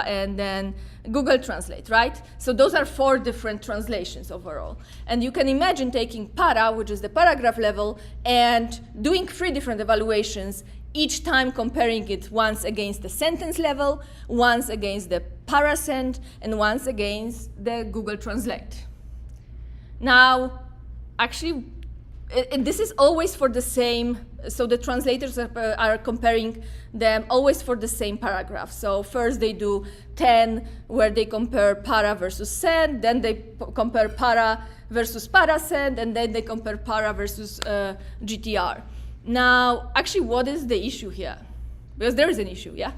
and then Google Translate, right? So those are 4 different translations overall. And you can imagine taking para, which is the paragraph level, and doing 3 different evaluations, each time comparing it once against the sentence level, once against the parasend, and once against the Google Translate. Now, actually, this is always for the same, so the translators are comparing them always for the same paragraph. So first they do 10, where they compare para versus send, then they compare para versus parasend, and then they compare para versus GTR. Now, actually, what is the issue here? Because there is an issue, yeah?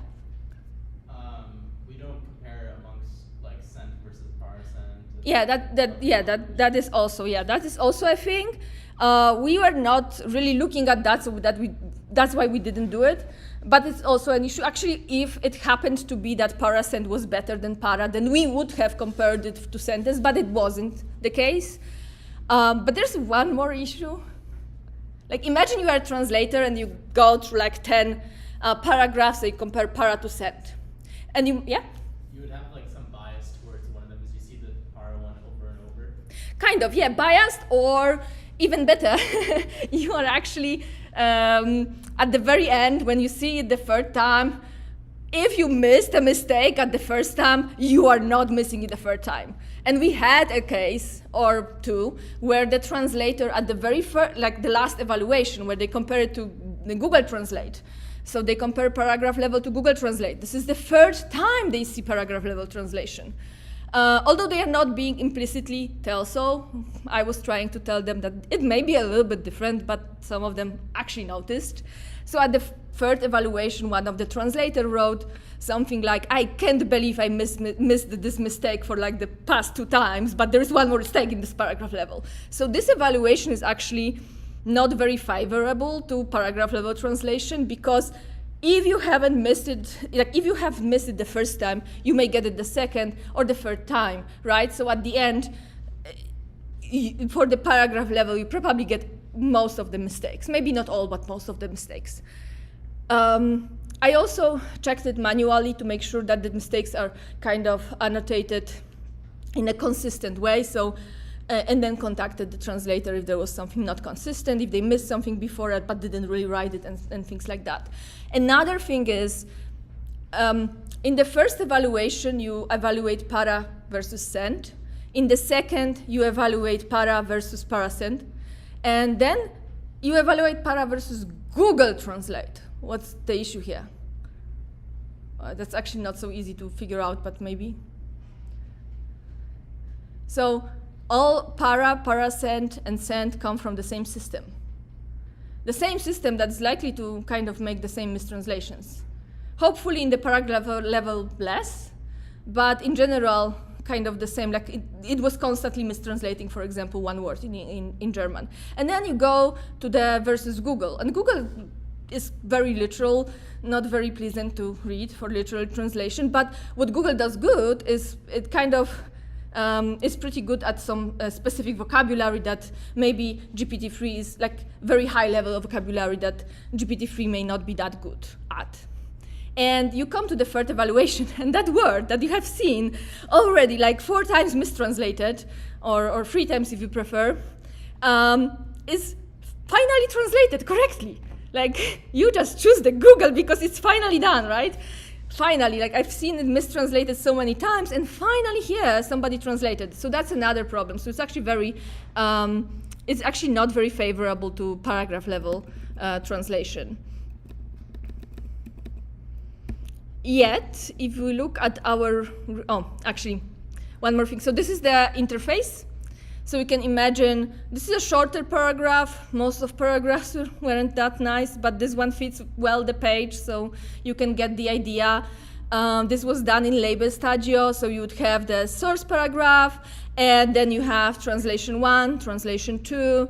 We don't compare amongst like send versus parasend. Yeah, that is also a thing. We were not really looking at that, so that's why we didn't do it. But it's also an issue. Actually, if it happened to be that parasend was better than para, then we would have compared it to sentence, but it wasn't the case. But there's one more issue. Like, imagine you are a translator and you go through like 10 paragraphs, and you compare para to send. And you would have like some bias towards one of them as you see the para one over and over. kind of, yeah, biased, or even better, you are actually, at the very end, when you see it the third time, if you missed a mistake at the first time, you are not missing it the third time. And we had a case or two where the translator at the very first, like the last evaluation, where they compare it to the Google Translate. So they compare paragraph level to Google Translate. This is the third time they see paragraph level translation. Although they are not being implicitly tell so, I was trying to tell them that it may be a little bit different, but some of them actually noticed. So at the third evaluation, one of the translator wrote something like, I can't believe I missed this mistake for like the past 2 times, but there's one more mistake in this paragraph level. So this evaluation is actually not very favorable to paragraph level translation, because if you haven't missed it, like if you have missed it the first time, you may get it the second or the third time, right? So at the end, for the paragraph level, you probably get most of the mistakes. Maybe not all, but most of the mistakes. I also checked it manually to make sure that the mistakes are kind of annotated in a consistent way. So, and then contacted the translator if there was something not consistent, if they missed something before it but didn't really write it, and things like that. Another thing is, in the first evaluation, you evaluate para versus send. In the second, you evaluate para versus parasend. And then you evaluate para versus Google Translate. What's the issue here? That's actually not so easy to figure out, but maybe. So all para, parasend, and send come from the same system. The same system that's likely to kind of make the same mistranslations. Hopefully in the paragraph level less, but in general, kind of the same, like it was constantly mistranslating, for example, one word in German. And then you go to the versus Google, and Google is very literal, not very pleasant to read for literal translation, but what Google does good is it kind of is pretty good at some specific vocabulary that maybe GPT-3 is like very high level of vocabulary that GPT-3 may not be that good at. And you come to the third evaluation, and that word that you have seen already like 4 times mistranslated, or 3 times if you prefer, is finally translated correctly. Like, you just choose the Google because it's finally done, right? Finally, like I've seen it mistranslated so many times, and finally here somebody translated. So that's another problem. So it's actually it's actually not very favorable to paragraph level translation. Yet, if we look at our, actually, one more thing. So this is the interface. So you can imagine, this is a shorter paragraph. Most of paragraphs weren't that nice, but this one fits well the page, so you can get the idea. This was done in Label Studio, so you would have the source paragraph, and then you have translation 1, translation 2,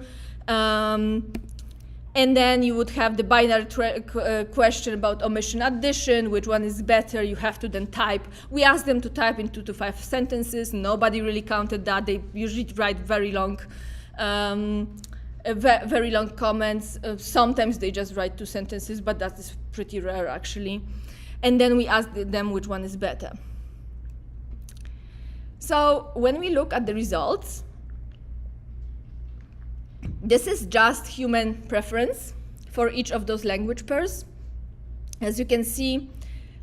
and then you would have the binary question about omission addition, which one is better. You have to then type. We asked them to type in 2 to 5 sentences. Nobody really counted that. They usually write very long comments. Sometimes they just write 2 sentences, but that is pretty rare actually. And then we asked them which one is better. So when we look at the results, this is just human preference for each of those language pairs. As you can see,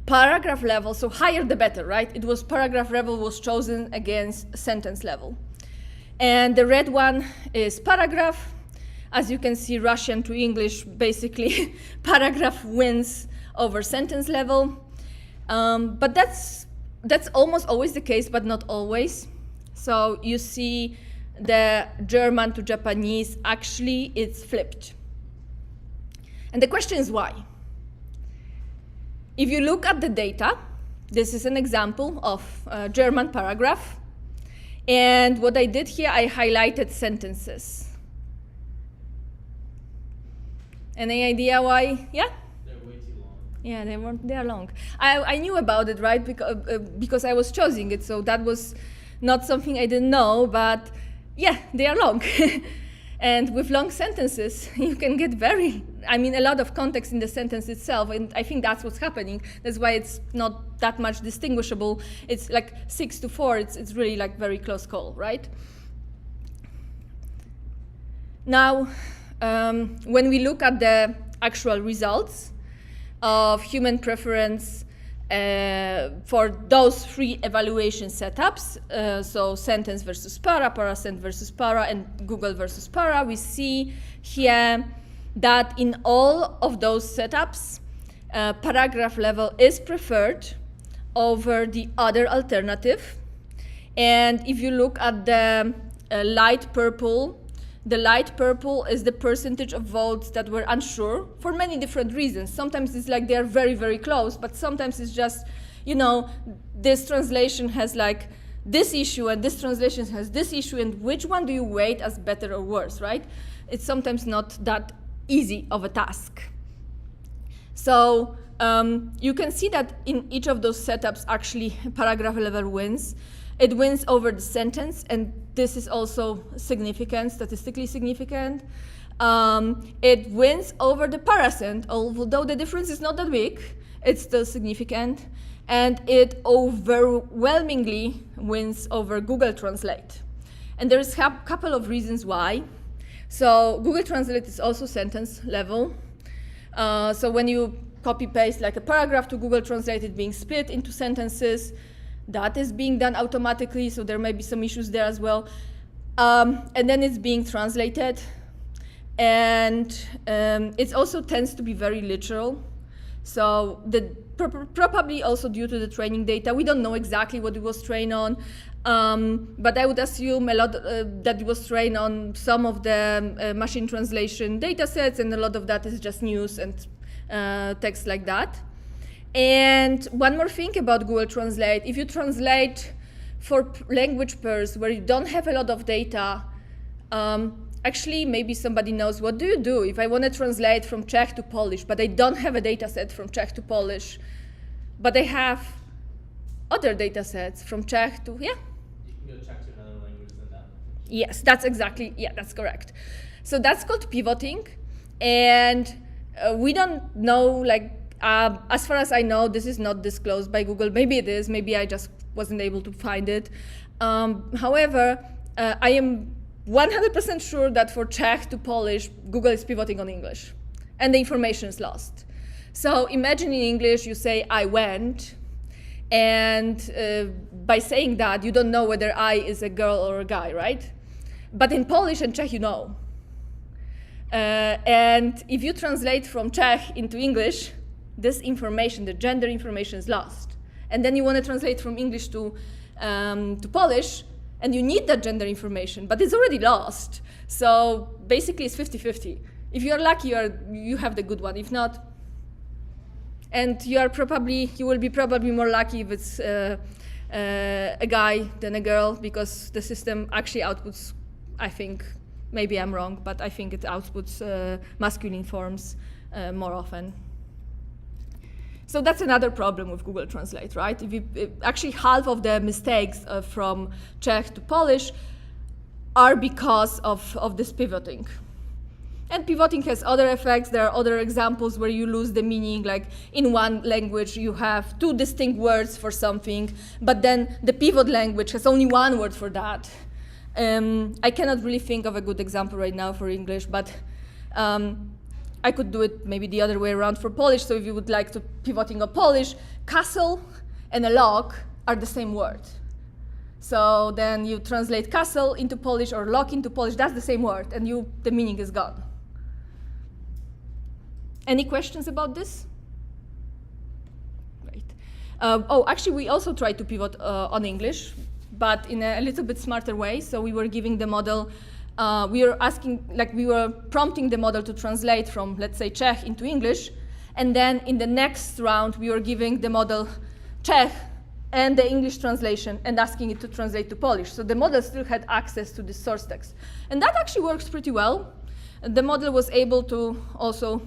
paragraph level, so higher the better, right? It was paragraph level was chosen against sentence level. And the red one is paragraph. As you can see, Russian to English, basically, paragraph wins over sentence level. But that's almost always the case, but not always. So you see the German to Japanese, actually it's flipped. And the question is why? If you look at the data, this is an example of a German paragraph. And what I did here, I highlighted sentences. Any idea why? Yeah? They're way too long. Yeah, they are long. I knew about it, right? Because I was choosing it, so that was not something I didn't know, but yeah, they are long. And with long sentences, you can get a lot of context in the sentence itself, and I think that's what's happening. That's why it's not that much distinguishable. It's like 6 to 4, it's really like very close call, right? Now, when we look at the actual results of human preference for those three evaluation setups, so sentence versus para, parasent versus para, and Google versus para, we see here that in all of those setups, paragraph level is preferred over the other alternative. And if you look at the light purple, the light purple is the percentage of votes that were unsure for many different reasons. Sometimes it's like they're very, very close, but sometimes it's just, you know, this translation has like this issue and this translation has this issue, and which one do you weight as better or worse, right? It's sometimes not that easy of a task. So you can see that in each of those setups, actually, paragraph level wins. It wins over the sentence, and this is also significant, statistically significant. It wins over the parasent, although the difference is not that big, it's still significant. And it overwhelmingly wins over Google Translate. And there's a couple of reasons why. So Google Translate is also sentence level. So when you copy-paste like a paragraph to Google Translate, it's being split into sentences. That is being done automatically, so there may be some issues there as well. And then it's being translated. And it also tends to be very literal. So probably also due to the training data. We don't know exactly what it was trained on, but I would assume a lot that it was trained on some of the machine translation data sets, and a lot of that is just news and text like that. And one more thing about Google Translate, if you translate for language pairs where you don't have a lot of data, actually maybe somebody knows, what do you do if I want to translate from Czech to Polish, but I don't have a data set from Czech to Polish, but I have other data sets from Czech to, You can go Czech to another language than that. Yes, that's exactly, that's correct. So that's called pivoting, and we don't know, like, as far as I know, this is not disclosed by Google. Maybe it is, maybe I just wasn't able to find it. However, I am 100% sure that for Czech to Polish, Google is pivoting on English, and the information is lost. So imagine in English you say, I went, and by saying that, you don't know whether I is a girl or a guy, right? But in Polish and Czech, you know. And if you translate from Czech into English, this information, the gender information, is lost. And then you want to translate from English to Polish, and you need that gender information, but it's already lost. So basically it's 50-50. If you're lucky, you have the good one. If not, and you will be probably more lucky if it's a guy than a girl, because the system actually outputs, I think, maybe I'm wrong, but I think it outputs masculine forms more often. So that's another problem with Google Translate, right? Actually, half of the mistakes from Czech to Polish are because of this pivoting. And pivoting has other effects. There are other examples where you lose the meaning, like in one language you have two distinct words for something, but then the pivot language has only one word for that. I cannot really think of a good example right now for English, but I could do it maybe the other way around for Polish. So if you would like to pivoting on Polish, castle and a lock are the same word. So then you translate castle into Polish or lock into Polish, that's the same word, and the meaning is gone. Any questions about this? Great. Actually, we also tried to pivot on English, but in a little bit smarter way. So we were giving the model, we were prompting the model to translate from, let's say, Czech into English, and then in the next round, we were giving the model Czech and the English translation and asking it to translate to Polish. So the model still had access to the source text. And that actually works pretty well. The model was able to also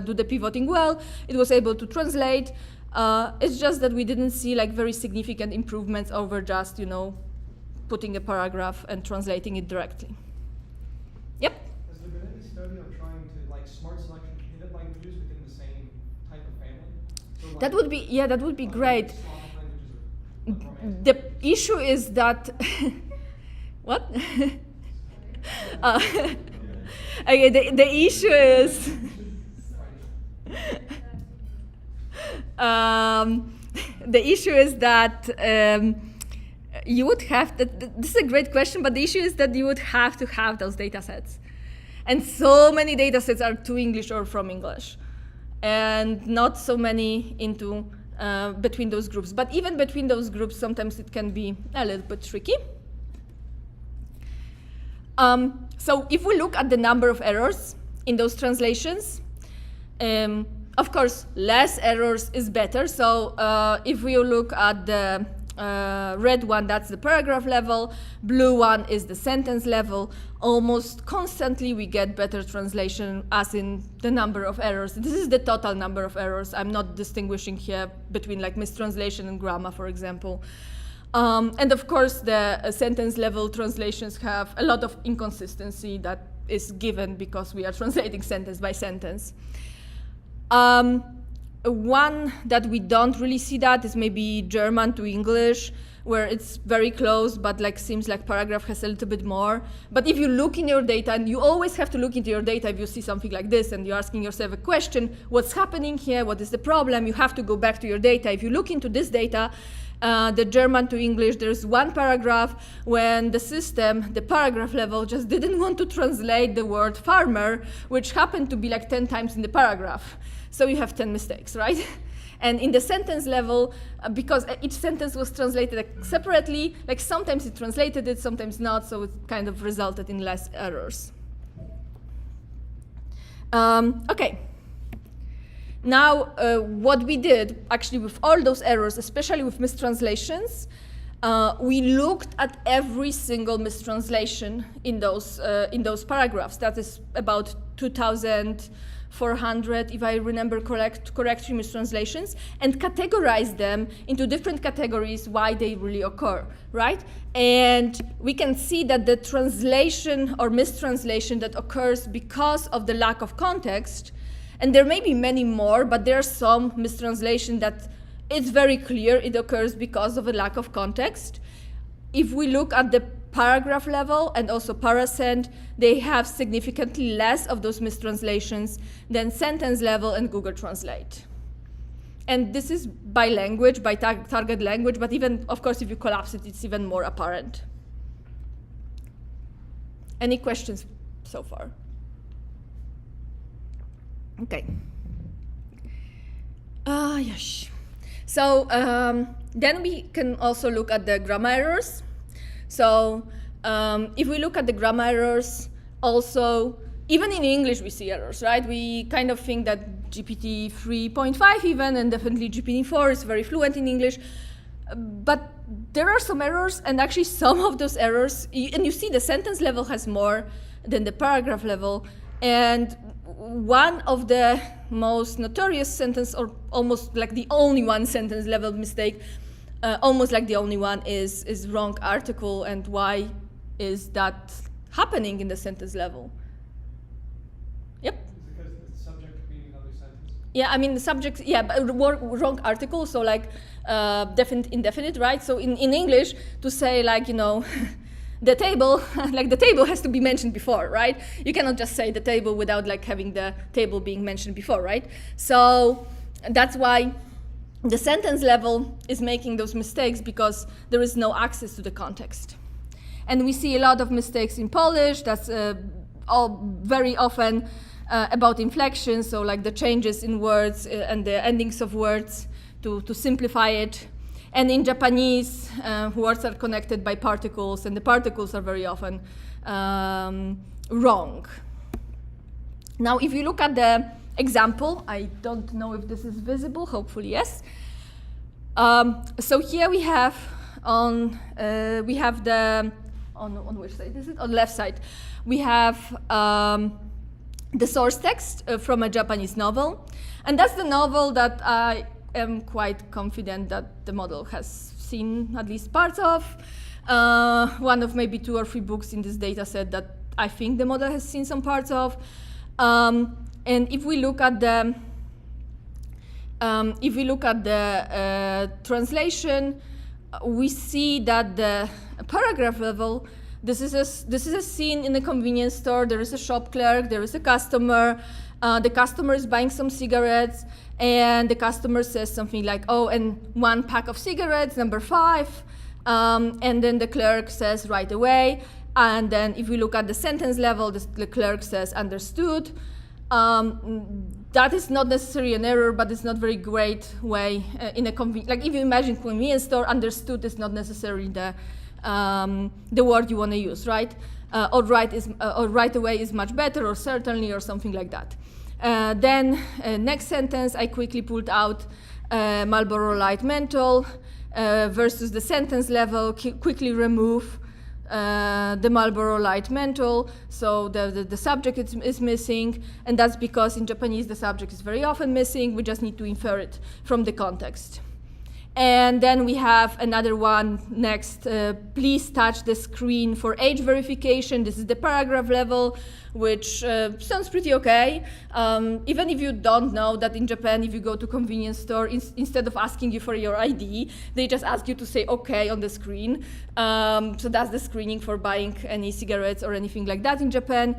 do the pivoting well. It was able to translate. It's just that we didn't see like very significant improvements over just, putting a paragraph and translating it directly. Yep? Has there been any study on trying to smart selection pivot languages within the same type of family? So, that would be great. The issue is that, what? Okay, the issue is the issue is that you would have to, this is a great question, but the issue is that you would have to have those data sets. And so many data sets are to English or from English, and not so many into between those groups. But even between those groups, sometimes it can be a little bit tricky. So if we look at the number of errors in those translations, of course, less errors is better. So if we look at the red one, that's the paragraph level, blue one is the sentence level, almost constantly we get better translation as in the number of errors. This is the total number of errors. I'm not distinguishing here between like mistranslation and grammar, for example. And of course, the sentence level translations have a lot of inconsistency that is given because we are translating sentence by sentence. One that we don't really see that is maybe German to English, where it's very close, but like seems like paragraph has a little bit more. But if you look in your data, and you always have to look into your data if you see something like this and you're asking yourself a question, what's happening here, what is the problem, you have to go back to your data. If you look into this data, the German to English, there's one paragraph when the system, the paragraph level, just didn't want to translate the word farmer, which happened to be like 10 times in the paragraph. So you have 10 mistakes, right? And in the sentence level, because each sentence was translated like separately, like sometimes it translated it, sometimes not, so it kind of resulted in less errors. Okay. Now, what we did, actually with all those errors, especially with mistranslations, we looked at every single mistranslation in those paragraphs. That is about 2,400, if I remember correctly, mistranslations, and categorized them into different categories, why they really occur, right? And we can see that the translation or mistranslation that occurs because of the lack of context, and there may be many more, but there are some mistranslation that it's very clear it occurs because of a lack of context. If we look at the paragraph level and also parasend, they have significantly less of those mistranslations than sentence level and Google Translate. And this is by language, by target language, but even, of course, if you collapse it, it's even more apparent. Any questions so far? Okay. Yes. So then we can also look at the grammar errors. So if we look at the grammar errors, also, even in English we see errors, right? We kind of think that GPT 3.5 even, and definitely GPT 4 is very fluent in English. But there are some errors, and actually some of those errors, and you see the sentence level has more than the paragraph level. And one of the most notorious sentence, or almost like the only one sentence level mistake, almost like the only one is wrong article. And why is that happening in the sentence level? Yep. Is it because the subject could be another sentence? Yeah, I mean the subject, yeah, but wrong article, so like definite, indefinite, right? So in English, to say like, you know, the table, like the table has to be mentioned before, right? You cannot just say the table without like having the table being mentioned before, right? So that's why the sentence level is making those mistakes, because there is no access to the context. And we see a lot of mistakes in Polish. That's all very often about inflection, so like the changes in words and the endings of words to simplify it. And in Japanese, words are connected by particles, and the particles are very often wrong. Now, if you look at the example, I don't know if this is visible, hopefully yes. So here we have on which side is it? On the left side, we have the source text from a Japanese novel, and that's the novel that I am quite confident that the model has seen at least parts of. One of maybe 2 or 3 books in this data set that I think the model has seen some parts of. And if we look at the translation, we see that the paragraph level This is a scene in a convenience store. There is a shop clerk, there is a customer. The customer is buying some cigarettes, and the customer says something like, oh, and 1 pack of cigarettes, number 5. And then the clerk says right away. And then if we look at the sentence level, the clerk says understood. That is not necessarily an error, but it's not very great way in a like if you imagine convenience store, understood is not necessarily the word you want to use, right? Or right away is much better, or certainly, or something like that. Then next sentence, I quickly pulled out Marlboro Light Menthol versus the sentence level, quickly remove the Marlboro Light Menthol, so the subject is missing, and that's because in Japanese the subject is very often missing. We just need to infer it from the context. And then we have another one next, please touch the screen for age verification. This is the paragraph level, which sounds pretty okay. Even if you don't know that in Japan, if you go to convenience store, instead of asking you for your ID, they just ask you to say okay on the screen. So that's the screening for buying any cigarettes or anything like that in Japan.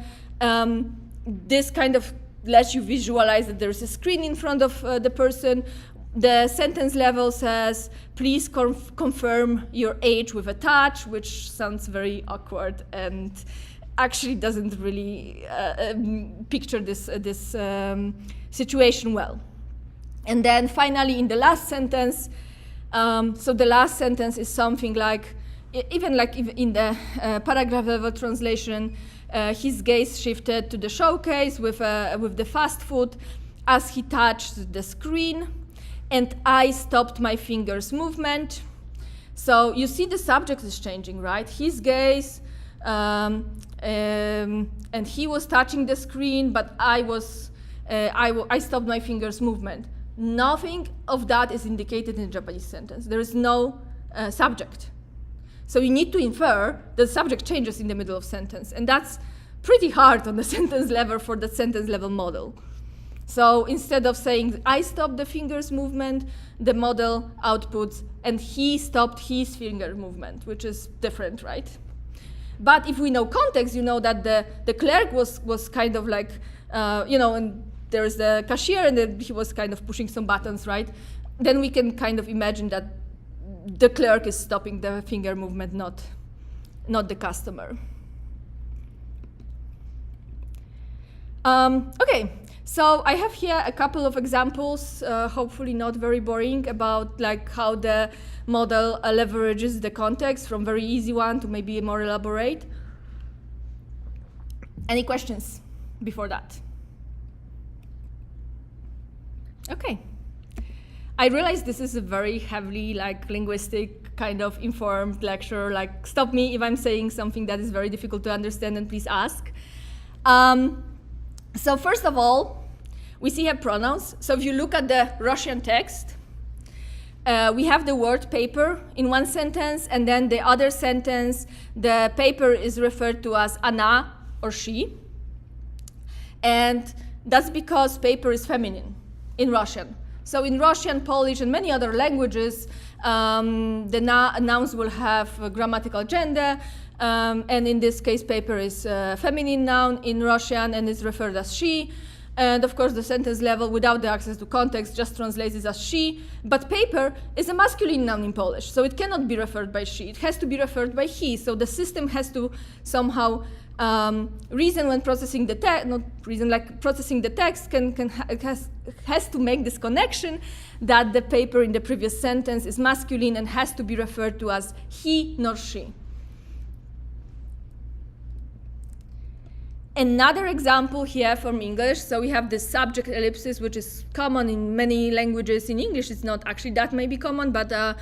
This kind of lets you visualize that there's a screen in front of the person. The sentence level says, please confirm your age with a touch, which sounds very awkward and actually doesn't really picture this situation well. And then finally, in the last sentence, so the last sentence is something like, even like in the paragraph level translation, his gaze shifted to the showcase with the fast food as he touched the screen. And I stopped my fingers movement. So you see the subject is changing, right? His gaze, and he was touching the screen, but I stopped my fingers movement. Nothing of that is indicated in the Japanese sentence. There is no subject. So you need to infer the subject changes in the middle of sentence, and that's pretty hard on the sentence level for the sentence level model. So instead of saying, I stopped the fingers movement, the model outputs, and he stopped his finger movement, which is different, right? But if we know context, you know that the clerk was kind of like, and there's the cashier, and then he was kind of pushing some buttons, right? Then we can kind of imagine that the clerk is stopping the finger movement, not the customer. Okay. So I have here a couple of examples, hopefully not very boring, about like how the model leverages the context from very easy one to maybe more elaborate. Any questions before that? Okay. I realize this is a very heavily like linguistic kind of informed lecture. Like, stop me if I'm saying something that is very difficult to understand, and please ask. So first of all, we see here pronouns. So if you look at the Russian text, we have the word paper in one sentence, and then the other sentence, the paper is referred to as она or she. And that's because paper is feminine in Russian. So in Russian, Polish, and many other languages, the nouns will have grammatical gender, and in this case, paper is a feminine noun in Russian and is referred as she. And of course, the sentence level, without the access to context, just translates it as she. But paper is a masculine noun in Polish, so it cannot be referred by she. It has to be referred by he. So the system has to somehow reason when processing the text, not reason like processing the text, has to make this connection that the paper in the previous sentence is masculine and has to be referred to as he, not she. Another example here from English, so we have the subject ellipsis, which is common in many languages. In English, it's not actually that maybe common, but I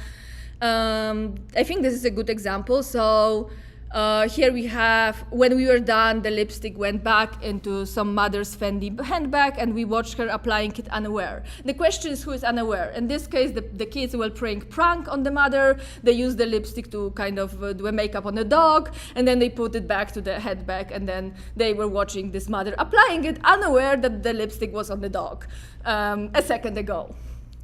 think this is a good example. So here we have, when we were done, the lipstick went back into some mother's Fendi handbag, and we watched her applying it unaware. The question is, who is unaware? In this case, the kids were playing prank on the mother. They used the lipstick to kind of do a makeup on the dog, and then they put it back to the handbag, and then they were watching this mother applying it unaware that the lipstick was on the dog a second ago.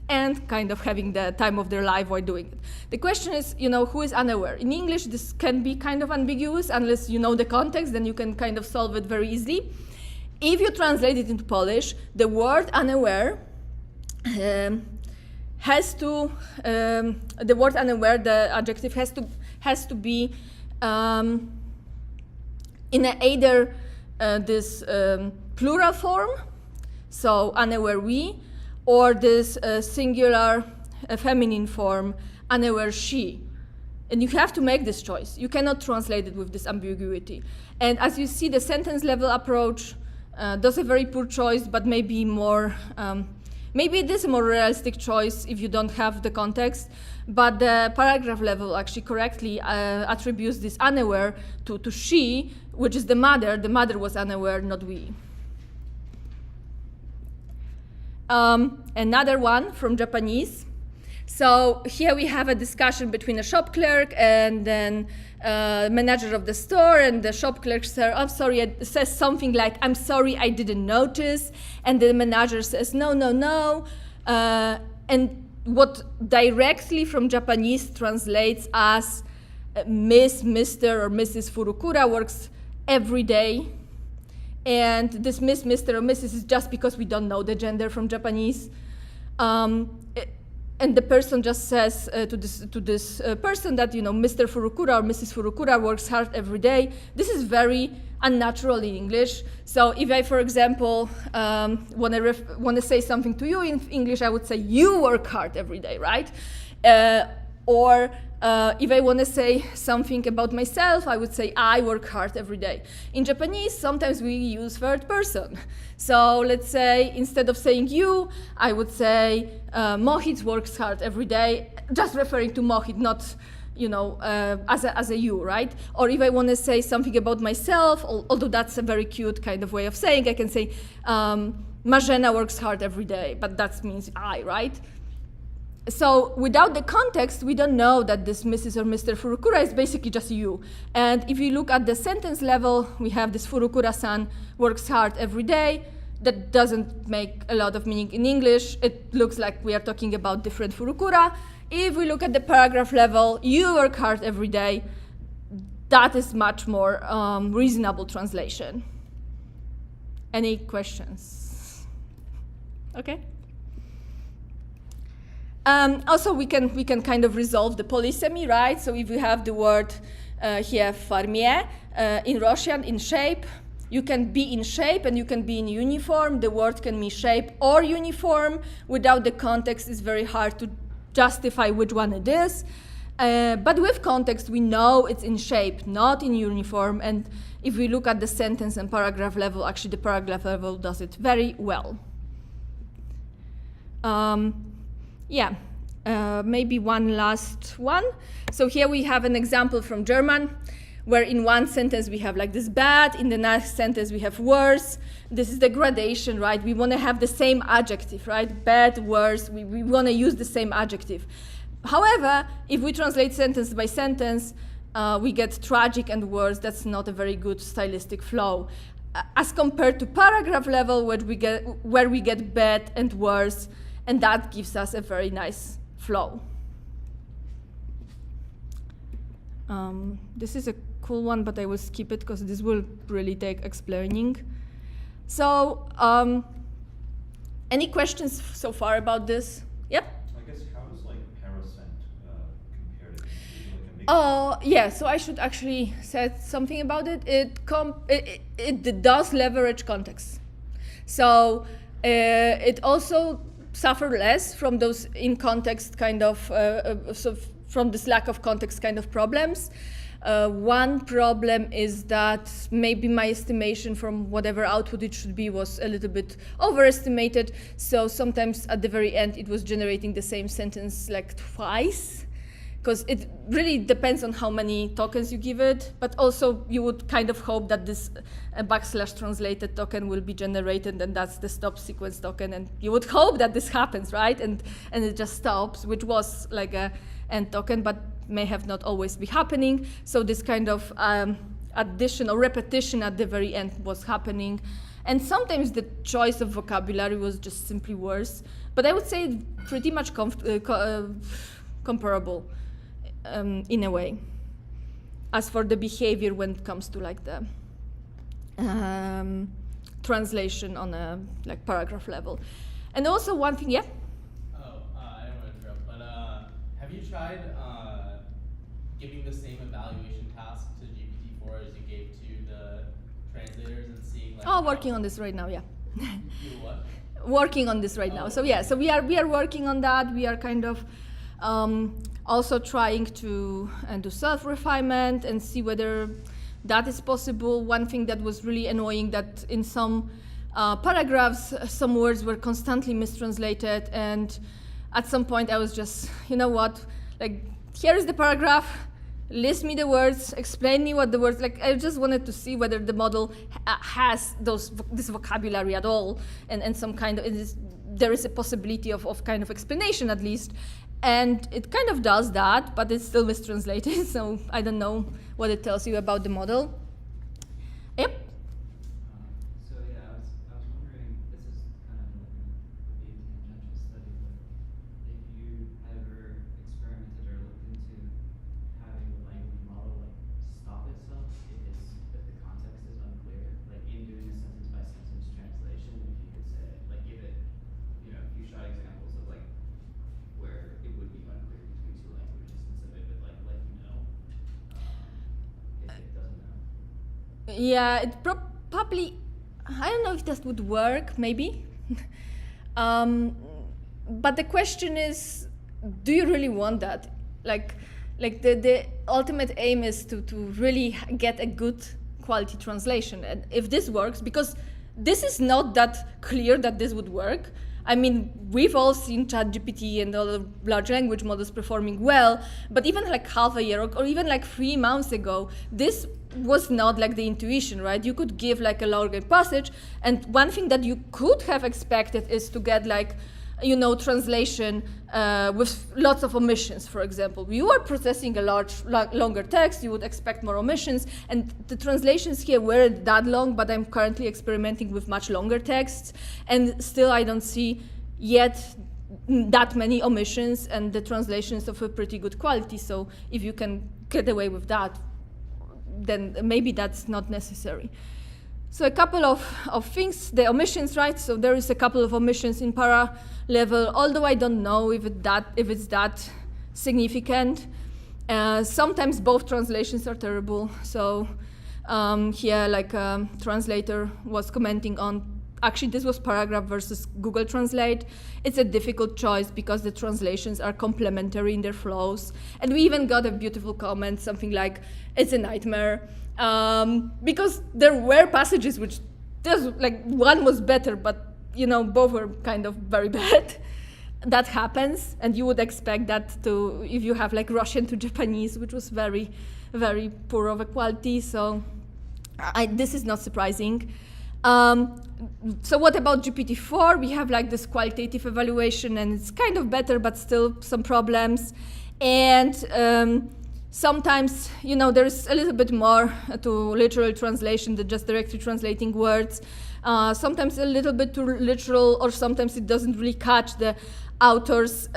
and kind of having the time of their life while doing it. The question is, who is unaware? In English, this can be kind of ambiguous unless you know the context, then you can kind of solve it very easily. If you translate it into Polish, the word unaware has to, the word unaware, the adjective has to be in either this plural form, so unaware we, or this singular feminine form, unaware she. And you have to make this choice. You cannot translate it with this ambiguity. And as you see, the sentence level approach does a very poor choice, but maybe more, maybe it is a more realistic choice if you don't have the context, but the paragraph level actually correctly attributes this unaware to she, which is the mother. The mother was unaware, not we. Another one from Japanese. So here we have a discussion between a shop clerk and then manager of the store, and the shop clerk says something like, "I'm sorry, I didn't notice," and the manager says, "No." And what directly from Japanese translates as Miss, Mr., or Mrs. Furukura works every day. And this Miss, Mr., or Mrs. is just because we don't know the gender from Japanese. And the person just says to this person that, Mr. Furukura or Mrs. Furukura works hard every day. This is very unnatural in English. So if I, for example, want to say something to you in English, I would say, you work hard every day, right? Or if I want to say something about myself, I would say, I work hard every day. In Japanese, sometimes we use third person. So let's say, instead of saying you, I would say, Mohit works hard every day, just referring to Mohit, not as a you, right? Or if I want to say something about myself, although that's a very cute kind of way of saying, I can say, Marzena works hard every day, but that means I, right? So without the context, we don't know that this Mrs. or Mr. Furukura is basically just you. And if you look at the sentence level, we have this Furukura-san works hard every day. That doesn't make a lot of meaning in English. It looks like we are talking about different Furukura. If we look at the paragraph level, you work hard every day. That is much more reasonable translation. Any questions? Okay. Also, we can kind of resolve the polysemy, right? So if we have the word here, farmier, in Russian, in shape, you can be in shape and you can be in uniform. The word can mean shape or uniform. Without the context, it's very hard to justify which one it is. But with context, we know it's in shape, not in uniform. And if we look at the sentence and paragraph level, actually the paragraph level does it very well. Maybe one last one. So here we have an example from German, where in one sentence we have like this bad, in the next sentence we have worse. This is the gradation, right? We want to have the same adjective, right? Bad, worse, we want to use the same adjective. However, if we translate sentence by sentence, we get tragic and worse. That's not a very good stylistic flow. As compared to paragraph level, where we get bad and worse, and that gives us a very nice flow. This is a cool one, but I will skip it because this will really take explaining. So, any questions so far about this? Yep. I guess how does like parasent compare to like Oh, yeah, so I should actually say something about it. It does leverage context. So it also suffer less from those in context kind of, from this lack of context kind of problems. One problem is that maybe my estimation from whatever output it should be was a little bit overestimated. So sometimes at the very end, it was generating the same sentence like twice, because it really depends on how many tokens you give it. But also you would kind of hope that this / translated token will be generated, and that's the stop sequence token. And you would hope that this happens, right? And it just stops, which was like a end token, but may have not always be happening. So this kind of addition or repetition at the very end was happening. And sometimes the choice of vocabulary was just simply worse. But I would say pretty much comparable in a way. As for the behavior when it comes to like the translation on a like paragraph level. And also one thing, yeah? I don't want to interrupt, but have you tried giving the same evaluation task to GPT-4 as you gave to the translators and seeing like? Oh, working on this right now, yeah. You what? Working on this right now. So yeah, so we are working on that. We are kind of also trying to do self-refinement and see whether that is possible. One thing that was really annoying that in some paragraphs, some words were constantly mistranslated, and at some point I was just, you know what, like here is the paragraph, list me the words, explain me what the words, like I just wanted to see whether the model has this vocabulary at all, and some kind of, there is a possibility of kind of explanation at least. And it kind of does that, but it's still mistranslated, so I don't know what it tells you about the model. Yep. So yeah, I was wondering, this is kind of like a tangential study, but if you ever experimented or looked into having the language model like stop itself if the context is unclear, like in doing a sentence by sentence translation, if you could say, like give it, you know, a few shot examples of like where it would be unclear between two languages instead of it like let you know if it doesn't know. Yeah, it probably, I don't know if that would work, maybe. But the question is, do you really want that? Like the ultimate aim is to really get a good quality translation. And if this works, because this is not that clear that this would work. I mean, we've all seen ChatGPT and other large language models performing well, but even like half a year or even like 3 months ago, this was not like the intuition, right? You could give like a longer passage, and one thing that you could have expected is to get like, you know, translation with lots of omissions, for example. You are processing a longer text, you would expect more omissions, and the translations here weren't that long, but I'm currently experimenting with much longer texts, and still I don't see yet that many omissions, and the translations of a pretty good quality. So if you can get away with that, then maybe that's not necessary. So a couple of things, the omissions, right? So there is a couple of omissions in para level, although I don't know if it's that significant. Sometimes both translations are terrible. So here, like Translator was commenting on, actually this was paragraph versus Google Translate. It's a difficult choice because the translations are complementary in their flows. And we even got a beautiful comment, something like, it's a nightmare. Because there were passages which, like one was better, but you know, both were kind of very bad. That happens, and you would expect that to, if you have like Russian to Japanese, which was very, very poor of a quality. So this is not surprising. So what about GPT-4? We have like this qualitative evaluation, and it's kind of better, but still some problems. And sometimes, you know, there's a little bit more to literal translation than just directly translating words. Sometimes a little bit too literal, or sometimes it doesn't really catch the author's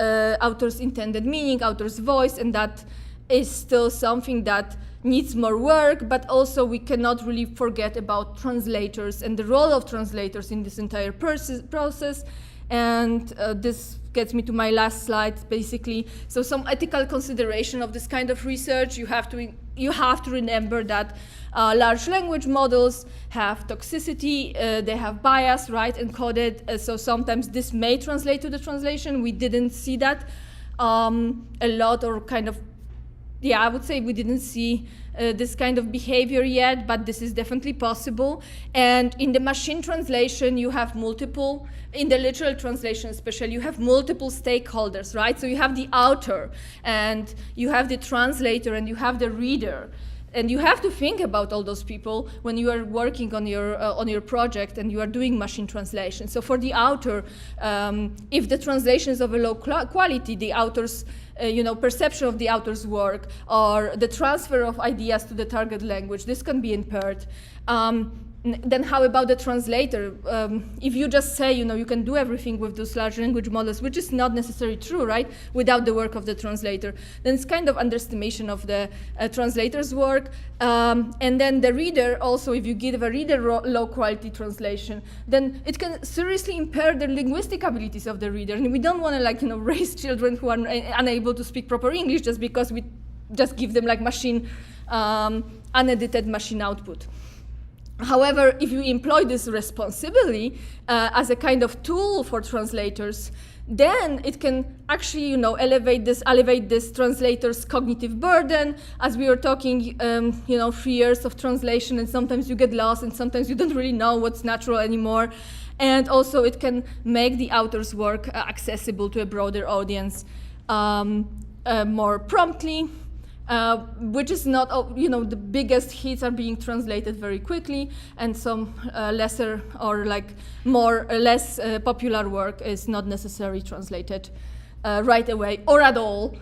intended meaning, author's voice, and that is still something that needs more work. But also we cannot really forget about translators and the role of translators in this entire process. And this gets me to my last slide, basically. So some ethical consideration of this kind of research. You have to remember that large language models have toxicity, they have bias, right, encoded. So sometimes this may translate to the translation. We didn't see that a lot, or kind of, yeah, I would say we didn't see this kind of behavior yet, but this is definitely possible. And in the machine translation, you have multiple, in the literal translation especially, you have multiple stakeholders, right? So you have the author, and you have the translator, and you have the reader. And you have to think about all those people when you are working on your project and you are doing machine translation. So for the author, if the translation is of a low quality, the author's perception of the author's work, or the transfer of ideas to the target language, this can be impaired. Then how about the translator? If you just say, you can do everything with those large language models, which is not necessarily true, right? Without the work of the translator, then it's kind of underestimation of the translator's work. And then the reader also, if you give a reader low quality translation, then it can seriously impair the linguistic abilities of the reader. And we don't want to raise children who are unable to speak proper English just because we just give them machine, unedited machine output. However, if you employ this responsibly as a kind of tool for translators, then it can actually, elevate this translator's cognitive burden. As we were talking, 3 years of translation, and sometimes you get lost, and sometimes you don't really know what's natural anymore. And also, it can make the author's work accessible to a broader audience more promptly. Which is not, the biggest hits are being translated very quickly, and some lesser or less popular work is not necessarily translated right away or at all.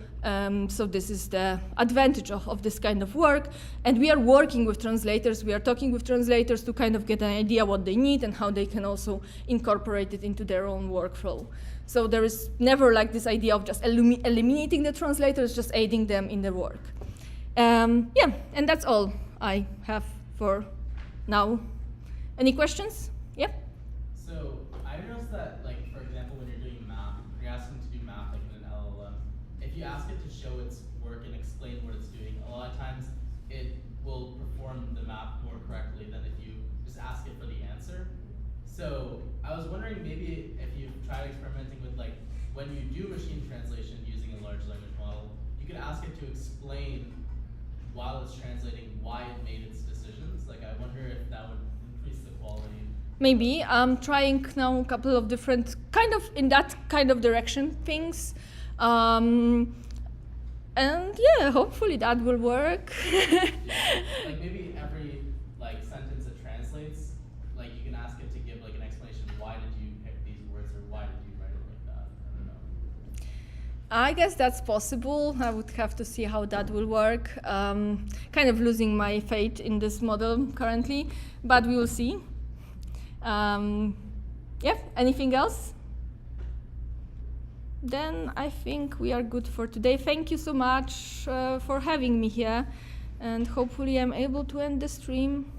So this is the advantage of this kind of work. And we are working with translators. We are talking with translators to kind of get an idea what they need and how they can also incorporate it into their own workflow. So there is never this idea of just eliminating the translators, just aiding them in their work. And that's all I have for now. Any questions? Yeah? So I noticed that, for example, when you're doing math, you're asking to do math in an LLM. If you ask it to show its work and explain what it's doing, a lot of times it will perform the math more correctly than if you just ask it for the answer. So I was wondering maybe if you've tried experimenting with when you do machine translation using a large language model, you could ask it to explain while it's translating why it made its decisions. I wonder if that would increase the quality. Maybe. I'm trying now a couple of different in that kind of direction things. And yeah, hopefully that will work. Yeah. Maybe every sentence it translates, you can ask it to give an explanation. Why did you pick these words, or why did you write it like that? I don't know. I guess that's possible. I would have to see how that will work. Kind of losing my faith in this model currently, but we will see. Yeah, anything else? Then I think we are good for today. Thank you so much for having me here, and hopefully I'm able to end the stream